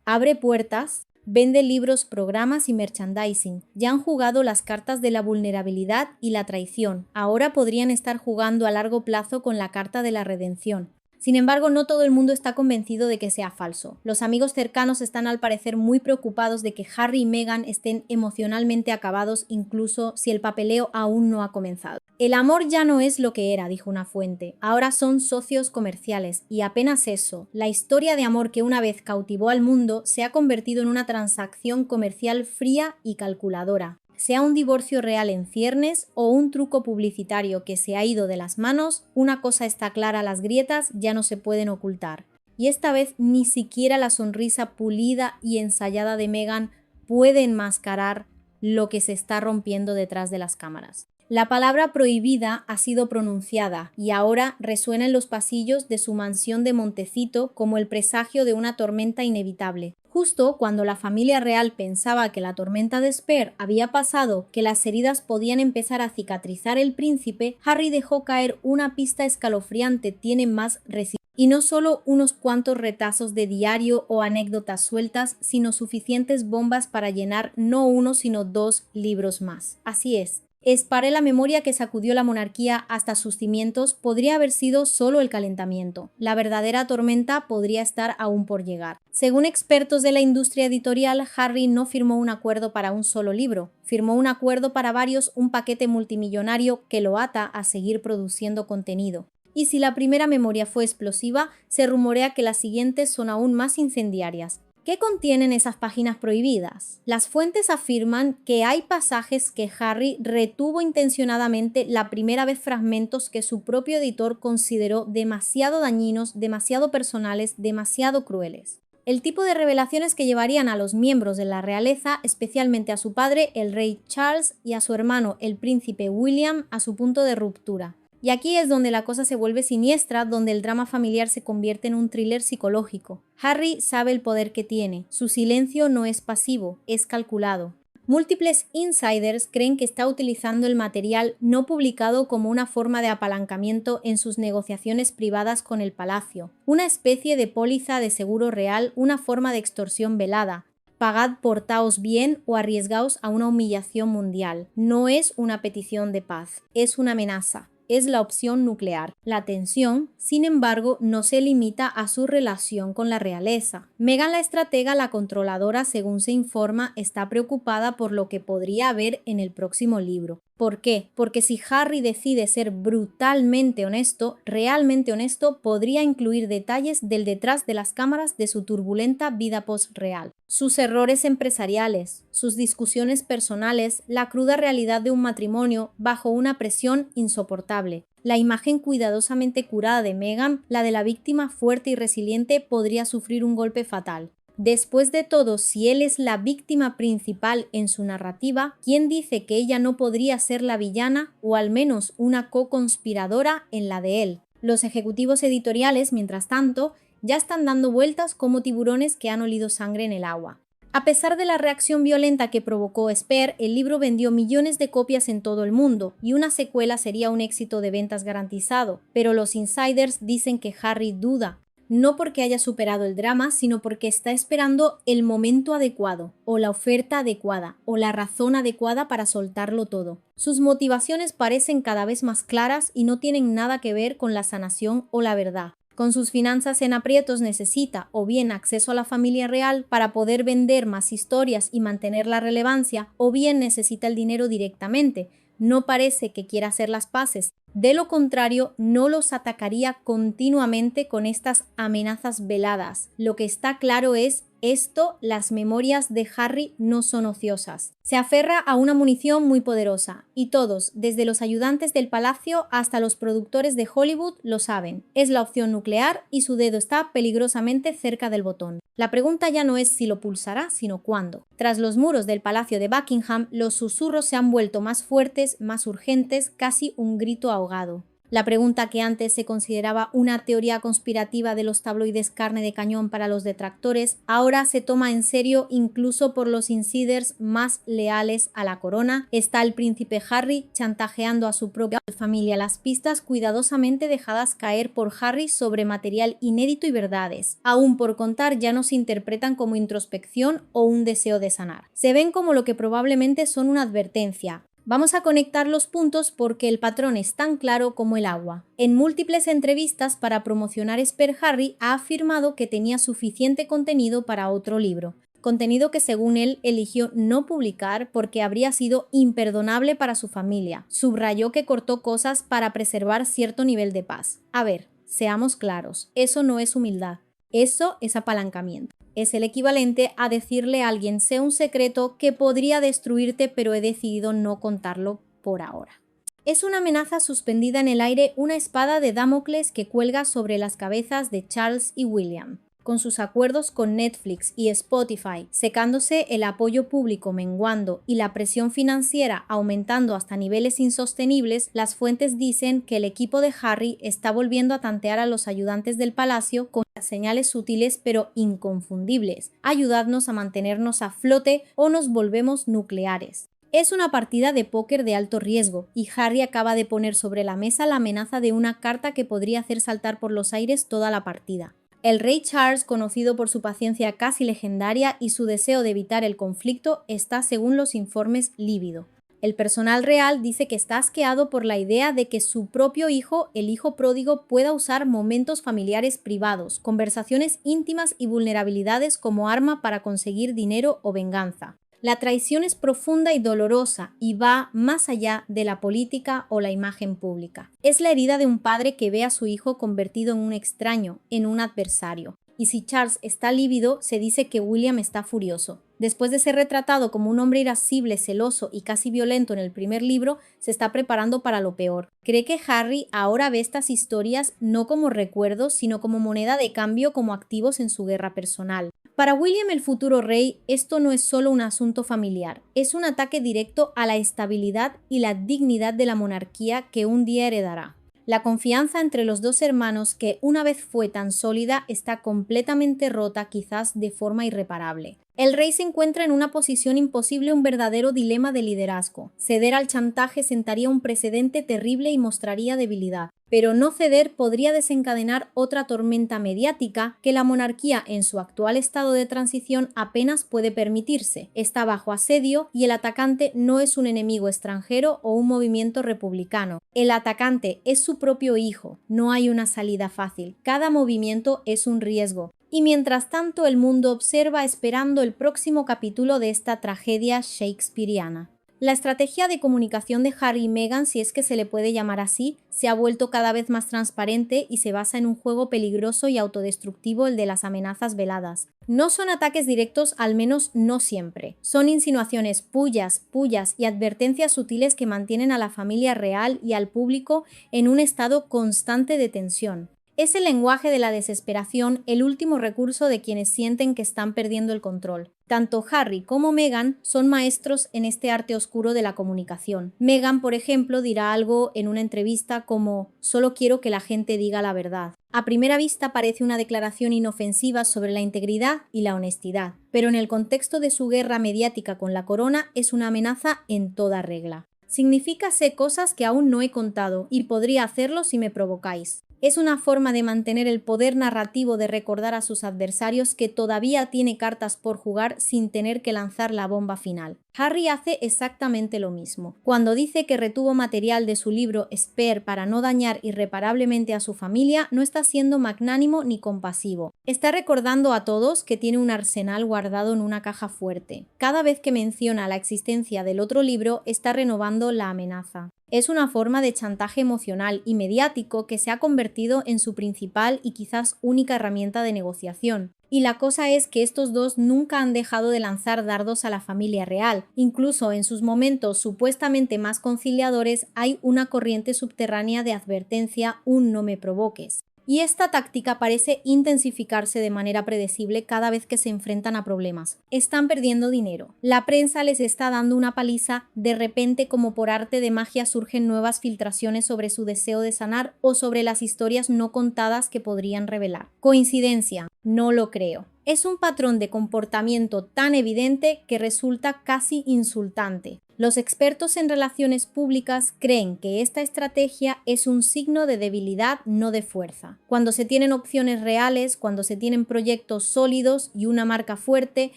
abre puertas, vende libros, programas y merchandising. Ya han jugado las cartas de la vulnerabilidad y la traición. Ahora podrían estar jugando a largo plazo con la carta de la redención. Sin embargo, no todo el mundo está convencido de que sea falso. Los amigos cercanos están al parecer muy preocupados de que Harry y Meghan estén emocionalmente acabados, incluso si el papeleo aún no ha comenzado. El amor ya no es lo que era, dijo una fuente. Ahora son socios comerciales, y apenas eso. La historia de amor que una vez cautivó al mundo se ha convertido en una transacción comercial fría y calculadora. Sea un divorcio real en ciernes o un truco publicitario que se ha ido de las manos, una cosa está clara: las grietas ya no se pueden ocultar. Y esta vez ni siquiera la sonrisa pulida y ensayada de Meghan puede enmascarar lo que se está rompiendo detrás de las cámaras. La palabra prohibida ha sido pronunciada y ahora resuena en los pasillos de su mansión de Montecito como el presagio de una tormenta inevitable. Justo cuando la familia real pensaba que la tormenta de Spare había pasado, que las heridas podían empezar a cicatrizar el príncipe, Harry dejó caer una pista escalofriante, tiene más resistencia. Y no solo unos cuantos retazos de diario o anécdotas sueltas, sino suficientes bombas para llenar no uno sino 2 libros más. Así es. Spare, la memoria que sacudió la monarquía hasta sus cimientos, podría haber sido solo el calentamiento. La verdadera tormenta podría estar aún por llegar. Según expertos de la industria editorial, Harry no firmó un acuerdo para un solo libro. Firmó un acuerdo para varios, un paquete multimillonario que lo ata a seguir produciendo contenido. Y si la primera memoria fue explosiva, se rumorea que las siguientes son aún más incendiarias. ¿Qué contienen esas páginas prohibidas? Las fuentes afirman que hay pasajes que Harry retuvo intencionadamente, la primera vez fragmentos que su propio editor consideró demasiado dañinos, demasiado personales, demasiado crueles. El tipo de revelaciones que llevarían a los miembros de la realeza, especialmente a su padre, el rey Charles, y a su hermano, el príncipe William, a su punto de ruptura. Y aquí es donde la cosa se vuelve siniestra, donde el drama familiar se convierte en un thriller psicológico. Harry sabe el poder que tiene. Su silencio no es pasivo, es calculado. Múltiples insiders creen que está utilizando el material no publicado como una forma de apalancamiento en sus negociaciones privadas con el palacio, una especie de póliza de seguro real, una forma de extorsión velada. Pagad, portaos bien o arriesgaos a una humillación mundial. No es una petición de paz, es una amenaza. Es la opción nuclear. La tensión, sin embargo, no se limita a su relación con la realeza. Meghan, la estratega, la controladora, según se informa, está preocupada por lo que podría haber en el próximo libro. ¿Por qué? Porque si Harry decide ser brutalmente honesto, realmente honesto, podría incluir detalles del detrás de las cámaras de su turbulenta vida post-real. Sus errores empresariales, sus discusiones personales, la cruda realidad de un matrimonio bajo una presión insoportable. La imagen cuidadosamente curada de Meghan, la de la víctima fuerte y resiliente, podría sufrir un golpe fatal. Después de todo, si él es la víctima principal en su narrativa, ¿quién dice que ella no podría ser la villana o al menos una co-conspiradora en la de él? Los ejecutivos editoriales, mientras tanto, ya están dando vueltas como tiburones que han olido sangre en el agua. A pesar de la reacción violenta que provocó Spare, el libro vendió millones de copias en todo el mundo y una secuela sería un éxito de ventas garantizado, pero los insiders dicen que Harry duda. No porque haya superado el drama, sino porque está esperando el momento adecuado, o la oferta adecuada, o la razón adecuada para soltarlo todo. Sus motivaciones parecen cada vez más claras y no tienen nada que ver con la sanación o la verdad. Con sus finanzas en aprietos necesita o bien acceso a la familia real para poder vender más historias y mantener la relevancia, o bien necesita el dinero directamente. No parece que quiera hacer las paces. De lo contrario, no los atacaría continuamente con estas amenazas veladas. Lo que está claro es esto: las memorias de Harry no son ociosas. Se aferra a una munición muy poderosa, y todos, desde los ayudantes del palacio hasta los productores de Hollywood, lo saben. Es la opción nuclear y su dedo está peligrosamente cerca del botón. La pregunta ya no es si lo pulsará, sino cuándo. Tras los muros del Palacio de Buckingham, los susurros se han vuelto más fuertes, más urgentes, casi un grito ahogado. La pregunta que antes se consideraba una teoría conspirativa de los tabloides carne de cañón para los detractores, ahora se toma en serio incluso por los insiders más leales a la corona. ¿Está el príncipe Harry chantajeando a su propia familia? Las pistas cuidadosamente dejadas caer por Harry sobre material inédito y verdades, aún por contar, ya no se interpretan como introspección o un deseo de sanar. Se ven como lo que probablemente son una advertencia. Vamos a conectar los puntos porque el patrón es tan claro como el agua. En múltiples entrevistas para promocionar Spare, Harry ha afirmado que tenía suficiente contenido para otro libro. Contenido que según él eligió no publicar porque habría sido imperdonable para su familia. Subrayó que cortó cosas para preservar cierto nivel de paz. A ver, seamos claros, eso no es humildad, eso es apalancamiento. Es el equivalente a decirle a alguien: sé un secreto que podría destruirte, pero he decidido no contarlo por ahora. Es una amenaza suspendida en el aire, una espada de Damocles que cuelga sobre las cabezas de Charles y William. Con sus acuerdos con Netflix y Spotify secándose, el apoyo público menguando y la presión financiera aumentando hasta niveles insostenibles, las fuentes dicen que el equipo de Harry está volviendo a tantear a los ayudantes del palacio con señales sutiles pero inconfundibles. Ayudadnos a mantenernos a flote o nos volvemos nucleares. Es una partida de póker de alto riesgo, y Harry acaba de poner sobre la mesa la amenaza de una carta que podría hacer saltar por los aires toda la partida. El rey Charles, conocido por su paciencia casi legendaria y su deseo de evitar el conflicto, está, según los informes, lívido. El personal real dice que está asqueado por la idea de que su propio hijo, el hijo pródigo, pueda usar momentos familiares privados, conversaciones íntimas y vulnerabilidades como arma para conseguir dinero o venganza. La traición es profunda y dolorosa y va más allá de la política o la imagen pública. Es la herida de un padre que ve a su hijo convertido en un extraño, en un adversario. Y si Charles está lívido, se dice que William está furioso. Después de ser retratado como un hombre irascible, celoso y casi violento en el primer libro, se está preparando para lo peor. Cree que Harry ahora ve estas historias no como recuerdos, sino como moneda de cambio, como activos en su guerra personal. Para William, el futuro rey, esto no es solo un asunto familiar, es un ataque directo a la estabilidad y la dignidad de la monarquía que un día heredará. La confianza entre los dos hermanos, que una vez fue tan sólida, está completamente rota, quizás de forma irreparable. El rey se encuentra en una posición imposible, un verdadero dilema de liderazgo. Ceder al chantaje sentaría un precedente terrible y mostraría debilidad. Pero no ceder podría desencadenar otra tormenta mediática que la monarquía en su actual estado de transición apenas puede permitirse. Está bajo asedio y el atacante no es un enemigo extranjero o un movimiento republicano. El atacante es su propio hijo. No hay una salida fácil. Cada movimiento es un riesgo. Y mientras tanto el mundo observa esperando el próximo capítulo de esta tragedia shakespeariana. La estrategia de comunicación de Harry y Meghan, si es que se le puede llamar así, se ha vuelto cada vez más transparente y se basa en un juego peligroso y autodestructivo, el de las amenazas veladas. No son ataques directos, al menos no siempre. Son insinuaciones, pullas y advertencias sutiles que mantienen a la familia real y al público en un estado constante de tensión. Es el lenguaje de la desesperación, el último recurso de quienes sienten que están perdiendo el control. Tanto Harry como Meghan son maestros en este arte oscuro de la comunicación. Meghan, por ejemplo, dirá algo en una entrevista como «Solo quiero que la gente diga la verdad». A primera vista parece una declaración inofensiva sobre la integridad y la honestidad, pero en el contexto de su guerra mediática con la corona es una amenaza en toda regla. Significa sé cosas que aún no he contado y podría hacerlo si me provocáis. Es una forma de mantener el poder narrativo, de recordar a sus adversarios que todavía tiene cartas por jugar sin tener que lanzar la bomba final. Harry hace exactamente lo mismo. Cuando dice que retuvo material de su libro Spare para no dañar irreparablemente a su familia, no está siendo magnánimo ni compasivo. Está recordando a todos que tiene un arsenal guardado en una caja fuerte. Cada vez que menciona la existencia del otro libro, está renovando la amenaza. Es una forma de chantaje emocional y mediático que se ha convertido en su principal y quizás única herramienta de negociación. Y la cosa es que estos dos nunca han dejado de lanzar dardos a la familia real. Incluso en sus momentos supuestamente más conciliadores hay una corriente subterránea de advertencia, un no me provoques. Y esta táctica parece intensificarse de manera predecible cada vez que se enfrentan a problemas. Están perdiendo dinero. La prensa les está dando una paliza. De repente, como por arte de magia, surgen nuevas filtraciones sobre su deseo de sanar o sobre las historias no contadas que podrían revelar. ¿Coincidencia? No lo creo. Es un patrón de comportamiento tan evidente que resulta casi insultante. Los expertos en relaciones públicas creen que esta estrategia es un signo de debilidad, no de fuerza. Cuando se tienen opciones reales, cuando se tienen proyectos sólidos y una marca fuerte,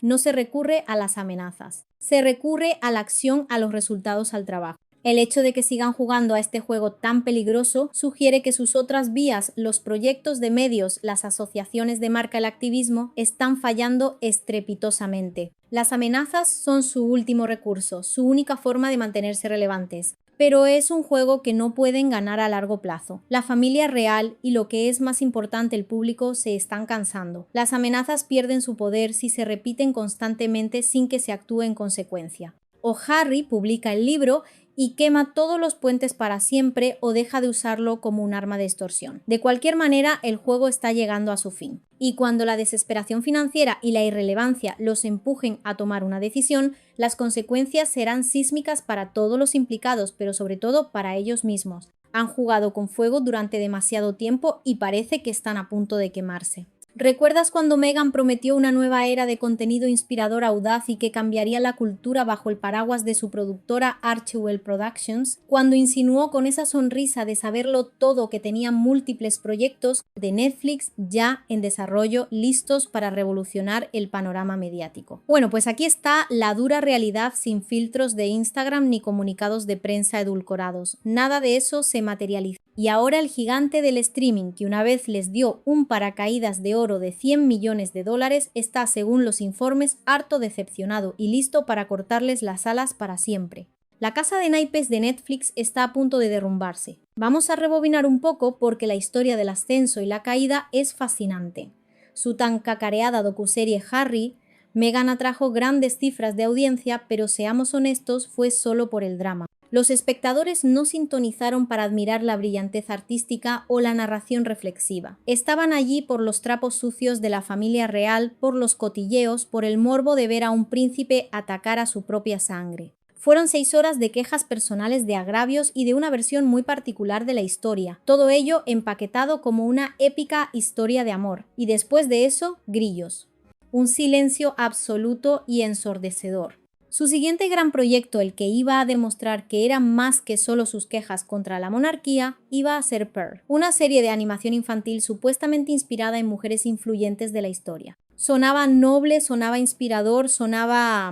no se recurre a las amenazas. Se recurre a la acción, a los resultados, al trabajo. El hecho de que sigan jugando a este juego tan peligroso sugiere que sus otras vías, los proyectos de medios, las asociaciones de marca, el activismo, están fallando estrepitosamente. Las amenazas son su último recurso, su única forma de mantenerse relevantes. Pero es un juego que no pueden ganar a largo plazo. La familia real y, lo que es más importante, el público se están cansando. Las amenazas pierden su poder si se repiten constantemente sin que se actúe en consecuencia. O Harry publica el libro y quema todos los puentes para siempre o deja de usarlo como un arma de extorsión. De cualquier manera, el juego está llegando a su fin. Y cuando la desesperación financiera y la irrelevancia los empujen a tomar una decisión, las consecuencias serán sísmicas para todos los implicados, pero sobre todo para ellos mismos. Han jugado con fuego durante demasiado tiempo y parece que están a punto de quemarse. ¿Recuerdas cuando Megan prometió una nueva era de contenido inspirador audaz y que cambiaría la cultura bajo el paraguas de su productora Archewell Productions? Cuando insinuó con esa sonrisa de saberlo todo que tenía múltiples proyectos de Netflix ya en desarrollo, listos para revolucionar el panorama mediático. Bueno, pues aquí está la dura realidad sin filtros de Instagram ni comunicados de prensa edulcorados. Nada de eso se materializó. Y ahora el gigante del streaming, que una vez les dio un paracaídas de oro de 100 millones de dólares, está, según los informes, harto decepcionado y listo para cortarles las alas para siempre. La casa de naipes de Netflix está a punto de derrumbarse. Vamos a rebobinar un poco porque la historia del ascenso y la caída es fascinante. Su tan cacareada docuserie Harry, Meghan atrajo grandes cifras de audiencia, pero seamos honestos, fue solo por el drama. Los espectadores no sintonizaron para admirar la brillantez artística o la narración reflexiva. Estaban allí por los trapos sucios de la familia real, por los cotilleos, por el morbo de ver a un príncipe atacar a su propia sangre. Fueron 6 horas de quejas personales, de agravios y de una versión muy particular de la historia, todo ello empaquetado como una épica historia de amor. Y después de eso, grillos. Un silencio absoluto y ensordecedor. Su siguiente gran proyecto, el que iba a demostrar que era más que solo sus quejas contra la monarquía, iba a ser Pearl, una serie de animación infantil supuestamente inspirada en mujeres influyentes de la historia. Sonaba noble, sonaba inspirador, sonaba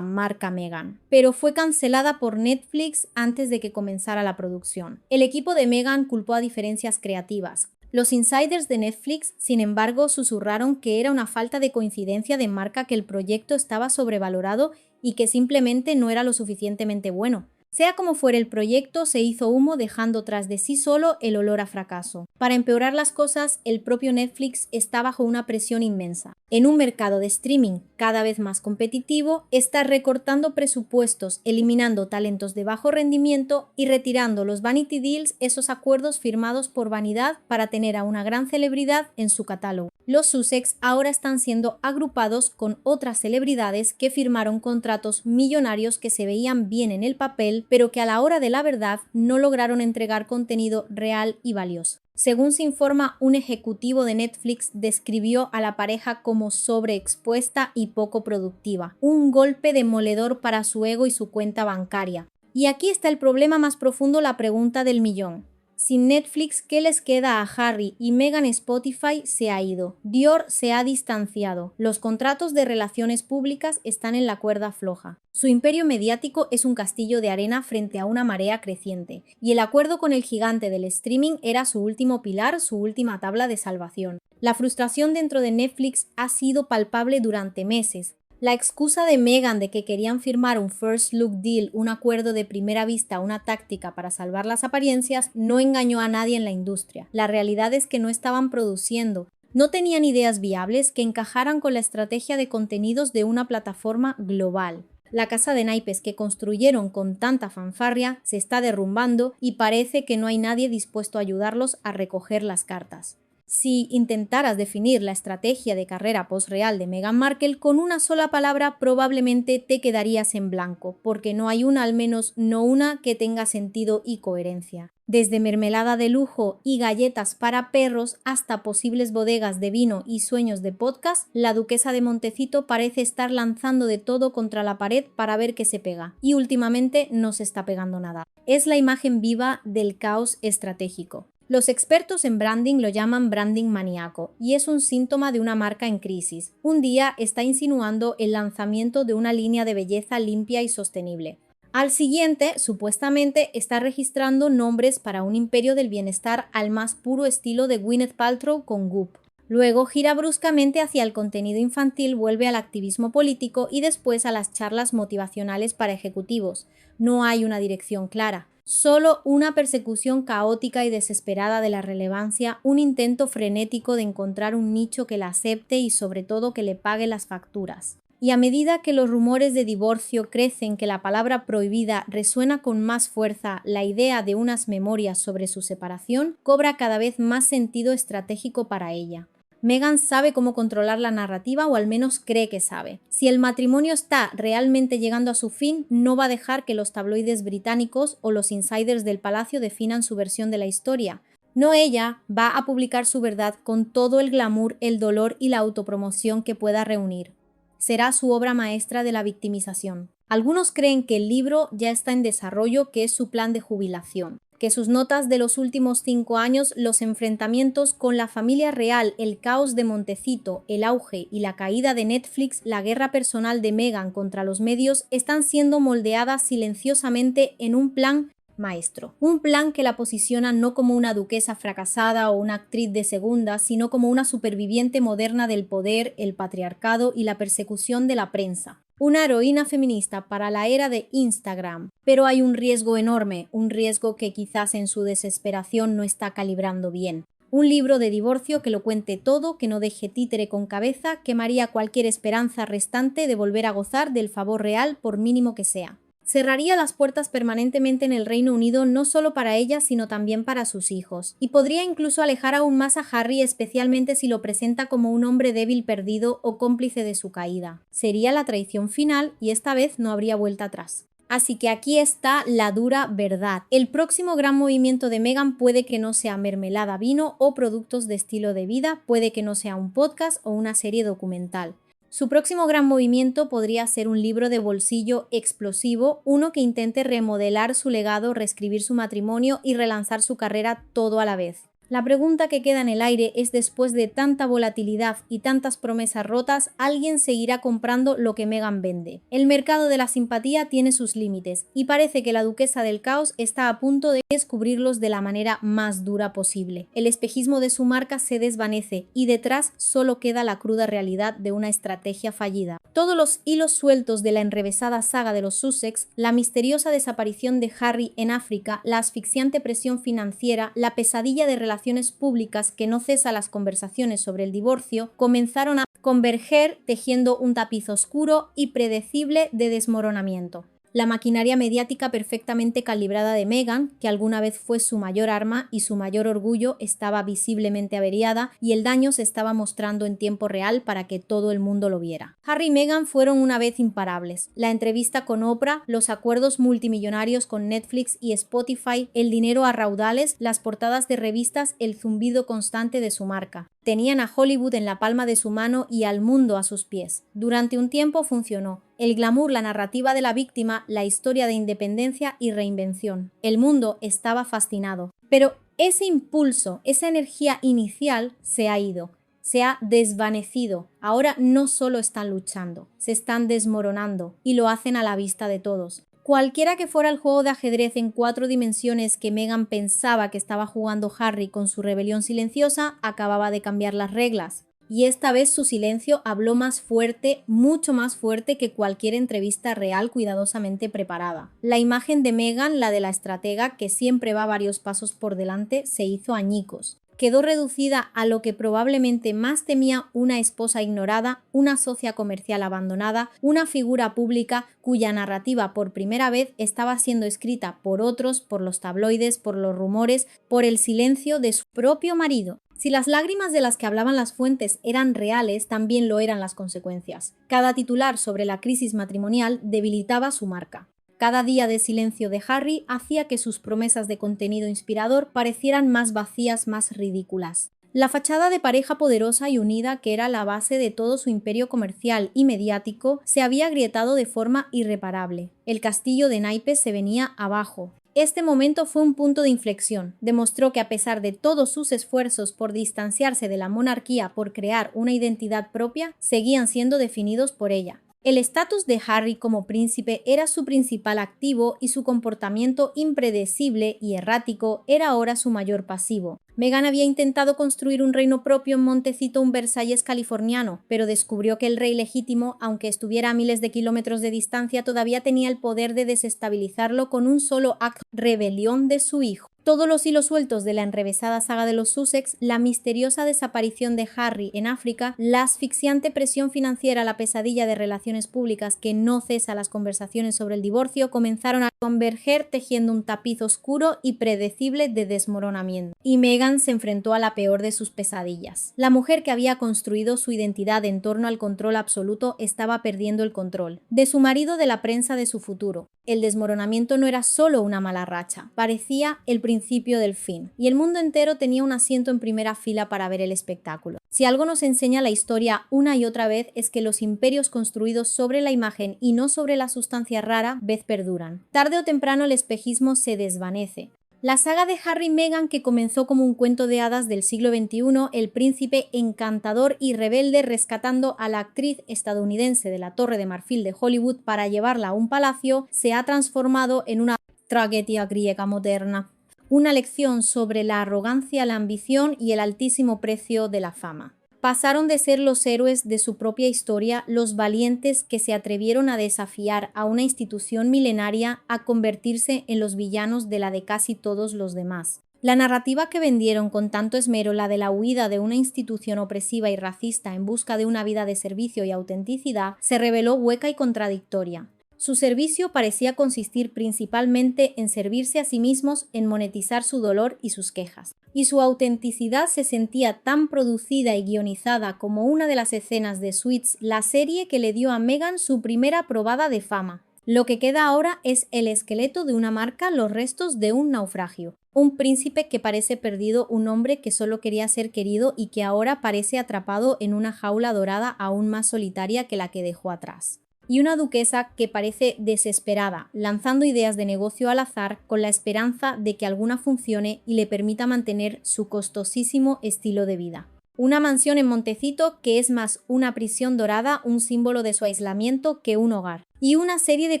marca Meghan, pero fue cancelada por Netflix antes de que comenzara la producción. El equipo de Meghan culpó a diferencias creativas. Los insiders de Netflix, sin embargo, susurraron que era una falta de coincidencia de marca, que el proyecto estaba sobrevalorado y que simplemente no era lo suficientemente bueno. Sea como fuera, el proyecto se hizo humo, dejando tras de sí solo el olor a fracaso. Para empeorar las cosas, el propio Netflix está bajo una presión inmensa. En un mercado de streaming cada vez más competitivo, está recortando presupuestos, eliminando talentos de bajo rendimiento y retirando los vanity deals, esos acuerdos firmados por vanidad para tener a una gran celebridad en su catálogo. Los Sussex ahora están siendo agrupados con otras celebridades que firmaron contratos millonarios que se veían bien en el papel, pero que a la hora de la verdad no lograron entregar contenido real y valioso. Según se informa, un ejecutivo de Netflix describió a la pareja como sobreexpuesta y poco productiva, un golpe demoledor para su ego y su cuenta bancaria. Y aquí está el problema más profundo, la pregunta del millón. Sin Netflix, ¿qué les queda a Harry y Meghan? Spotify se ha ido, Dior se ha distanciado, los contratos de relaciones públicas están en la cuerda floja. Su imperio mediático es un castillo de arena frente a una marea creciente, y el acuerdo con el gigante del streaming era su último pilar, su última tabla de salvación. La frustración dentro de Netflix ha sido palpable durante meses. La excusa de Meghan de que querían firmar un first look deal, un acuerdo de primera vista, una táctica para salvar las apariencias, no engañó a nadie en la industria. La realidad es que no estaban produciendo, no tenían ideas viables que encajaran con la estrategia de contenidos de una plataforma global. La casa de naipes que construyeron con tanta fanfarria se está derrumbando y parece que no hay nadie dispuesto a ayudarlos a recoger las cartas. Si intentaras definir la estrategia de carrera posreal de Meghan Markle con una sola palabra, probablemente te quedarías en blanco, porque no hay una, al menos no una, que tenga sentido y coherencia. Desde mermelada de lujo y galletas para perros hasta posibles bodegas de vino y sueños de podcast, la duquesa de Montecito parece estar lanzando de todo contra la pared para ver qué se pega, y últimamente no se está pegando nada. Es la imagen viva del caos estratégico. Los expertos en branding lo llaman branding maníaco y es un síntoma de una marca en crisis. Un día está insinuando el lanzamiento de una línea de belleza limpia y sostenible. Al siguiente, supuestamente, está registrando nombres para un imperio del bienestar al más puro estilo de Gwyneth Paltrow con Goop. Luego gira bruscamente hacia el contenido infantil, vuelve al activismo político y después a las charlas motivacionales para ejecutivos. No hay una dirección clara. Solo una persecución caótica y desesperada de la relevancia, un intento frenético de encontrar un nicho que la acepte y sobre todo que le pague las facturas. Y a medida que los rumores de divorcio crecen, que la palabra prohibida resuena con más fuerza, la idea de unas memorias sobre su separación cobra cada vez más sentido estratégico para ella. Meghan sabe cómo controlar la narrativa, o al menos cree que sabe. Si el matrimonio está realmente llegando a su fin, no va a dejar que los tabloides británicos o los insiders del palacio definan su versión de la historia. No, ella va a publicar su verdad con todo el glamour, el dolor y la autopromoción que pueda reunir. Será su obra maestra de la victimización. Algunos creen que el libro ya está en desarrollo, que es su plan de jubilación, que sus notas de los últimos 5 años, los enfrentamientos con la familia real, el caos de Montecito, el auge y la caída de Netflix, la guerra personal de Meghan contra los medios, están siendo moldeadas silenciosamente en un plan maestro. Un plan que la posiciona no como una duquesa fracasada o una actriz de segunda, sino como una superviviente moderna del poder, el patriarcado y la persecución de la prensa. Una heroína feminista para la era de Instagram. Pero hay un riesgo enorme, un riesgo que quizás en su desesperación no está calibrando bien. Un libro de divorcio que lo cuente todo, que no deje títere con cabeza, quemaría cualquier esperanza restante de volver a gozar del favor real, por mínimo que sea. Cerraría las puertas permanentemente en el Reino Unido, no solo para ella, sino también para sus hijos. Y podría incluso alejar aún más a Harry, especialmente si lo presenta como un hombre débil, perdido o cómplice de su caída. Sería la traición final y esta vez no habría vuelta atrás. Así que aquí está la dura verdad. El próximo gran movimiento de Meghan puede que no sea mermelada, vino o productos de estilo de vida, puede que no sea un podcast o una serie documental. Su próximo gran movimiento podría ser un libro de bolsillo explosivo, uno que intente remodelar su legado, reescribir su matrimonio y relanzar su carrera todo a la vez. La pregunta que queda en el aire es: después de tanta volatilidad y tantas promesas rotas, ¿alguien seguirá comprando lo que Meghan vende? El mercado de la simpatía tiene sus límites y parece que la duquesa del caos está a punto de descubrirlos de la manera más dura posible. El espejismo de su marca se desvanece y detrás solo queda la cruda realidad de una estrategia fallida. Todos los hilos sueltos de la enrevesada saga de los Sussex, la misteriosa desaparición de Harry en África, la asfixiante presión financiera, la pesadilla de relaciones públicas que no cesa las conversaciones sobre el divorcio, comenzaron a converger tejiendo un tapiz oscuro y predecible de desmoronamiento. La maquinaria mediática perfectamente calibrada de Meghan, que alguna vez fue su mayor arma y su mayor orgullo, estaba visiblemente averiada y el daño se estaba mostrando en tiempo real para que todo el mundo lo viera. Harry y Meghan fueron una vez imparables. La entrevista con Oprah, los acuerdos multimillonarios con Netflix y Spotify, el dinero a raudales, las portadas de revistas, el zumbido constante de su marca. Tenían a Hollywood en la palma de su mano y al mundo a sus pies. Durante un tiempo funcionó. El glamour, la narrativa de la víctima, la historia de independencia y reinvención. El mundo estaba fascinado. Pero ese impulso, esa energía inicial se ha ido, se ha desvanecido. Ahora no solo están luchando, se están desmoronando y lo hacen a la vista de todos. Cualquiera que fuera el juego de ajedrez en 4 dimensiones que Meghan pensaba que estaba jugando Harry con su rebelión silenciosa, acababa de cambiar las reglas. Y esta vez su silencio habló más fuerte, mucho más fuerte que cualquier entrevista real cuidadosamente preparada. La imagen de Meghan, la de la estratega que siempre va varios pasos por delante, se hizo añicos. Quedó reducida a lo que probablemente más temía: una esposa ignorada, una socia comercial abandonada, una figura pública cuya narrativa por primera vez estaba siendo escrita por otros, por los tabloides, por los rumores, por el silencio de su propio marido. Si las lágrimas de las que hablaban las fuentes eran reales, también lo eran las consecuencias. Cada titular sobre la crisis matrimonial debilitaba su marca. Cada día de silencio de Harry hacía que sus promesas de contenido inspirador parecieran más vacías, más ridículas. La fachada de pareja poderosa y unida, que era la base de todo su imperio comercial y mediático, se había agrietado de forma irreparable. El castillo de naipes se venía abajo. Este momento fue un punto de inflexión. Demostró que a pesar de todos sus esfuerzos por distanciarse de la monarquía, por crear una identidad propia, seguían siendo definidos por ella. El estatus de Harry como príncipe era su principal activo y su comportamiento impredecible y errático era ahora su mayor pasivo. Meghan había intentado construir un reino propio en Montecito, un Versalles californiano, pero descubrió que el rey legítimo, aunque estuviera a miles de kilómetros de distancia, todavía tenía el poder de desestabilizarlo con un solo acto: rebelión de su hijo. Todos los hilos sueltos de la enrevesada saga de los Sussex, la misteriosa desaparición de Harry en África, la asfixiante presión financiera, la pesadilla de relaciones públicas que no cesa las conversaciones sobre el divorcio, comenzaron a converger tejiendo un tapiz oscuro y predecible de desmoronamiento. Y Meghan se enfrentó a la peor de sus pesadillas. La mujer que había construido su identidad en torno al control absoluto estaba perdiendo el control. De su marido, de la prensa, de su futuro. El desmoronamiento no era solo una mala racha, parecía el principio del fin, y el mundo entero tenía un asiento en primera fila para ver el espectáculo. Si algo nos enseña la historia una y otra vez es que los imperios construidos sobre la imagen y no sobre la sustancia rara vez perduran. Tarde o temprano el espejismo se desvanece. La saga de Harry y Meghan, que comenzó como un cuento de hadas del siglo XXI, el príncipe encantador y rebelde rescatando a la actriz estadounidense de la Torre de Marfil de Hollywood para llevarla a un palacio, se ha transformado en una tragedia griega moderna. Una lección sobre la arrogancia, la ambición y el altísimo precio de la fama. Pasaron de ser los héroes de su propia historia, los valientes que se atrevieron a desafiar a una institución milenaria, a convertirse en los villanos de la de casi todos los demás. La narrativa que vendieron con tanto esmero, la de la huida de una institución opresiva y racista en busca de una vida de servicio y autenticidad, se reveló hueca y contradictoria. Su servicio parecía consistir principalmente en servirse a sí mismos, en monetizar su dolor y sus quejas. Y su autenticidad se sentía tan producida y guionizada como una de las escenas de Suits, la serie que le dio a Meghan su primera probada de fama. Lo que queda ahora es el esqueleto de una marca, los restos de un naufragio. Un príncipe que parece perdido, un hombre que solo quería ser querido y que ahora parece atrapado en una jaula dorada aún más solitaria que la que dejó atrás. Y una duquesa que parece desesperada, lanzando ideas de negocio al azar con la esperanza de que alguna funcione y le permita mantener su costosísimo estilo de vida. Una mansión en Montecito que es más una prisión dorada, un símbolo de su aislamiento que un hogar. Y una serie de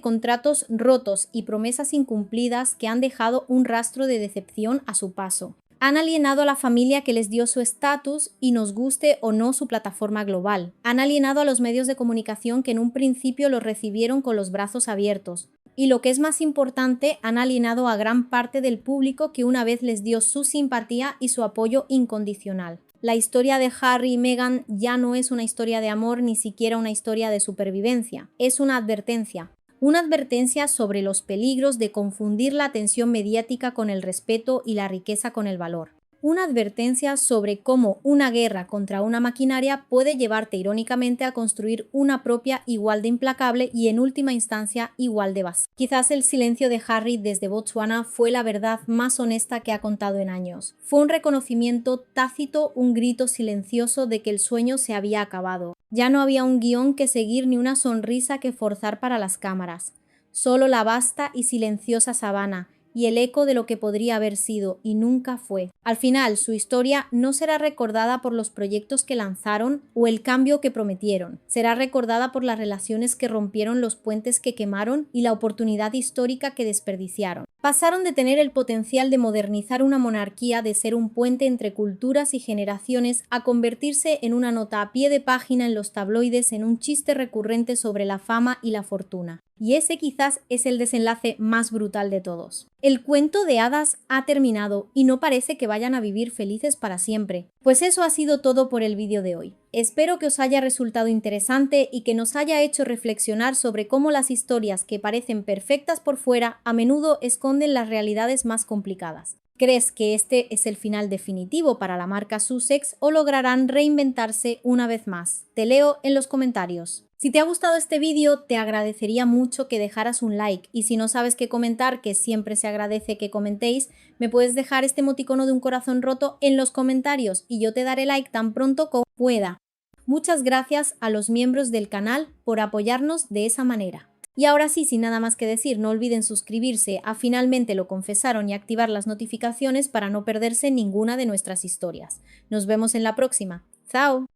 contratos rotos y promesas incumplidas que han dejado un rastro de decepción a su paso. Han alienado a la familia que les dio su estatus y nos guste o no su plataforma global. Han alienado a los medios de comunicación que en un principio los recibieron con los brazos abiertos. Y lo que es más importante, han alienado a gran parte del público que una vez les dio su simpatía y su apoyo incondicional. La historia de Harry y Meghan ya no es una historia de amor, ni siquiera una historia de supervivencia. Es una advertencia. Una advertencia sobre los peligros de confundir la atención mediática con el respeto y la riqueza con el valor. Una advertencia sobre cómo una guerra contra una maquinaria puede llevarte irónicamente a construir una propia igual de implacable y en última instancia igual de básica. Quizás el silencio de Harry desde Botswana fue la verdad más honesta que ha contado en años. Fue un reconocimiento tácito, un grito silencioso de que el sueño se había acabado. Ya no había un guión que seguir ni una sonrisa que forzar para las cámaras. Solo la vasta y silenciosa sabana y el eco de lo que podría haber sido y nunca fue. Al final, su historia no será recordada por los proyectos que lanzaron o el cambio que prometieron. Será recordada por las relaciones que rompieron, los puentes que quemaron y la oportunidad histórica que desperdiciaron. Pasaron de tener el potencial de modernizar una monarquía, de ser un puente entre culturas y generaciones, a convertirse en una nota a pie de página en los tabloides, en un chiste recurrente sobre la fama y la fortuna. Y ese quizás es el desenlace más brutal de todos. El cuento de hadas ha terminado y no parece que vayan a vivir felices para siempre. Pues eso ha sido todo por el vídeo de hoy. Espero que os haya resultado interesante y que nos haya hecho reflexionar sobre cómo las historias que parecen perfectas por fuera a menudo esconden las realidades más complicadas. ¿Crees que este es el final definitivo para la marca Sussex o lograrán reinventarse una vez más? Te leo en los comentarios. Si te ha gustado este vídeo, te agradecería mucho que dejaras un like y si no sabes qué comentar, que siempre se agradece que comentéis, me puedes dejar este emoticono de un corazón roto en los comentarios y yo te daré like tan pronto como pueda. Muchas gracias a los miembros del canal por apoyarnos de esa manera. Y ahora sí, sin nada más que decir, no olviden suscribirse a Finalmente lo confesaron y activar las notificaciones para no perderse ninguna de nuestras historias. Nos vemos en la próxima. ¡Chao!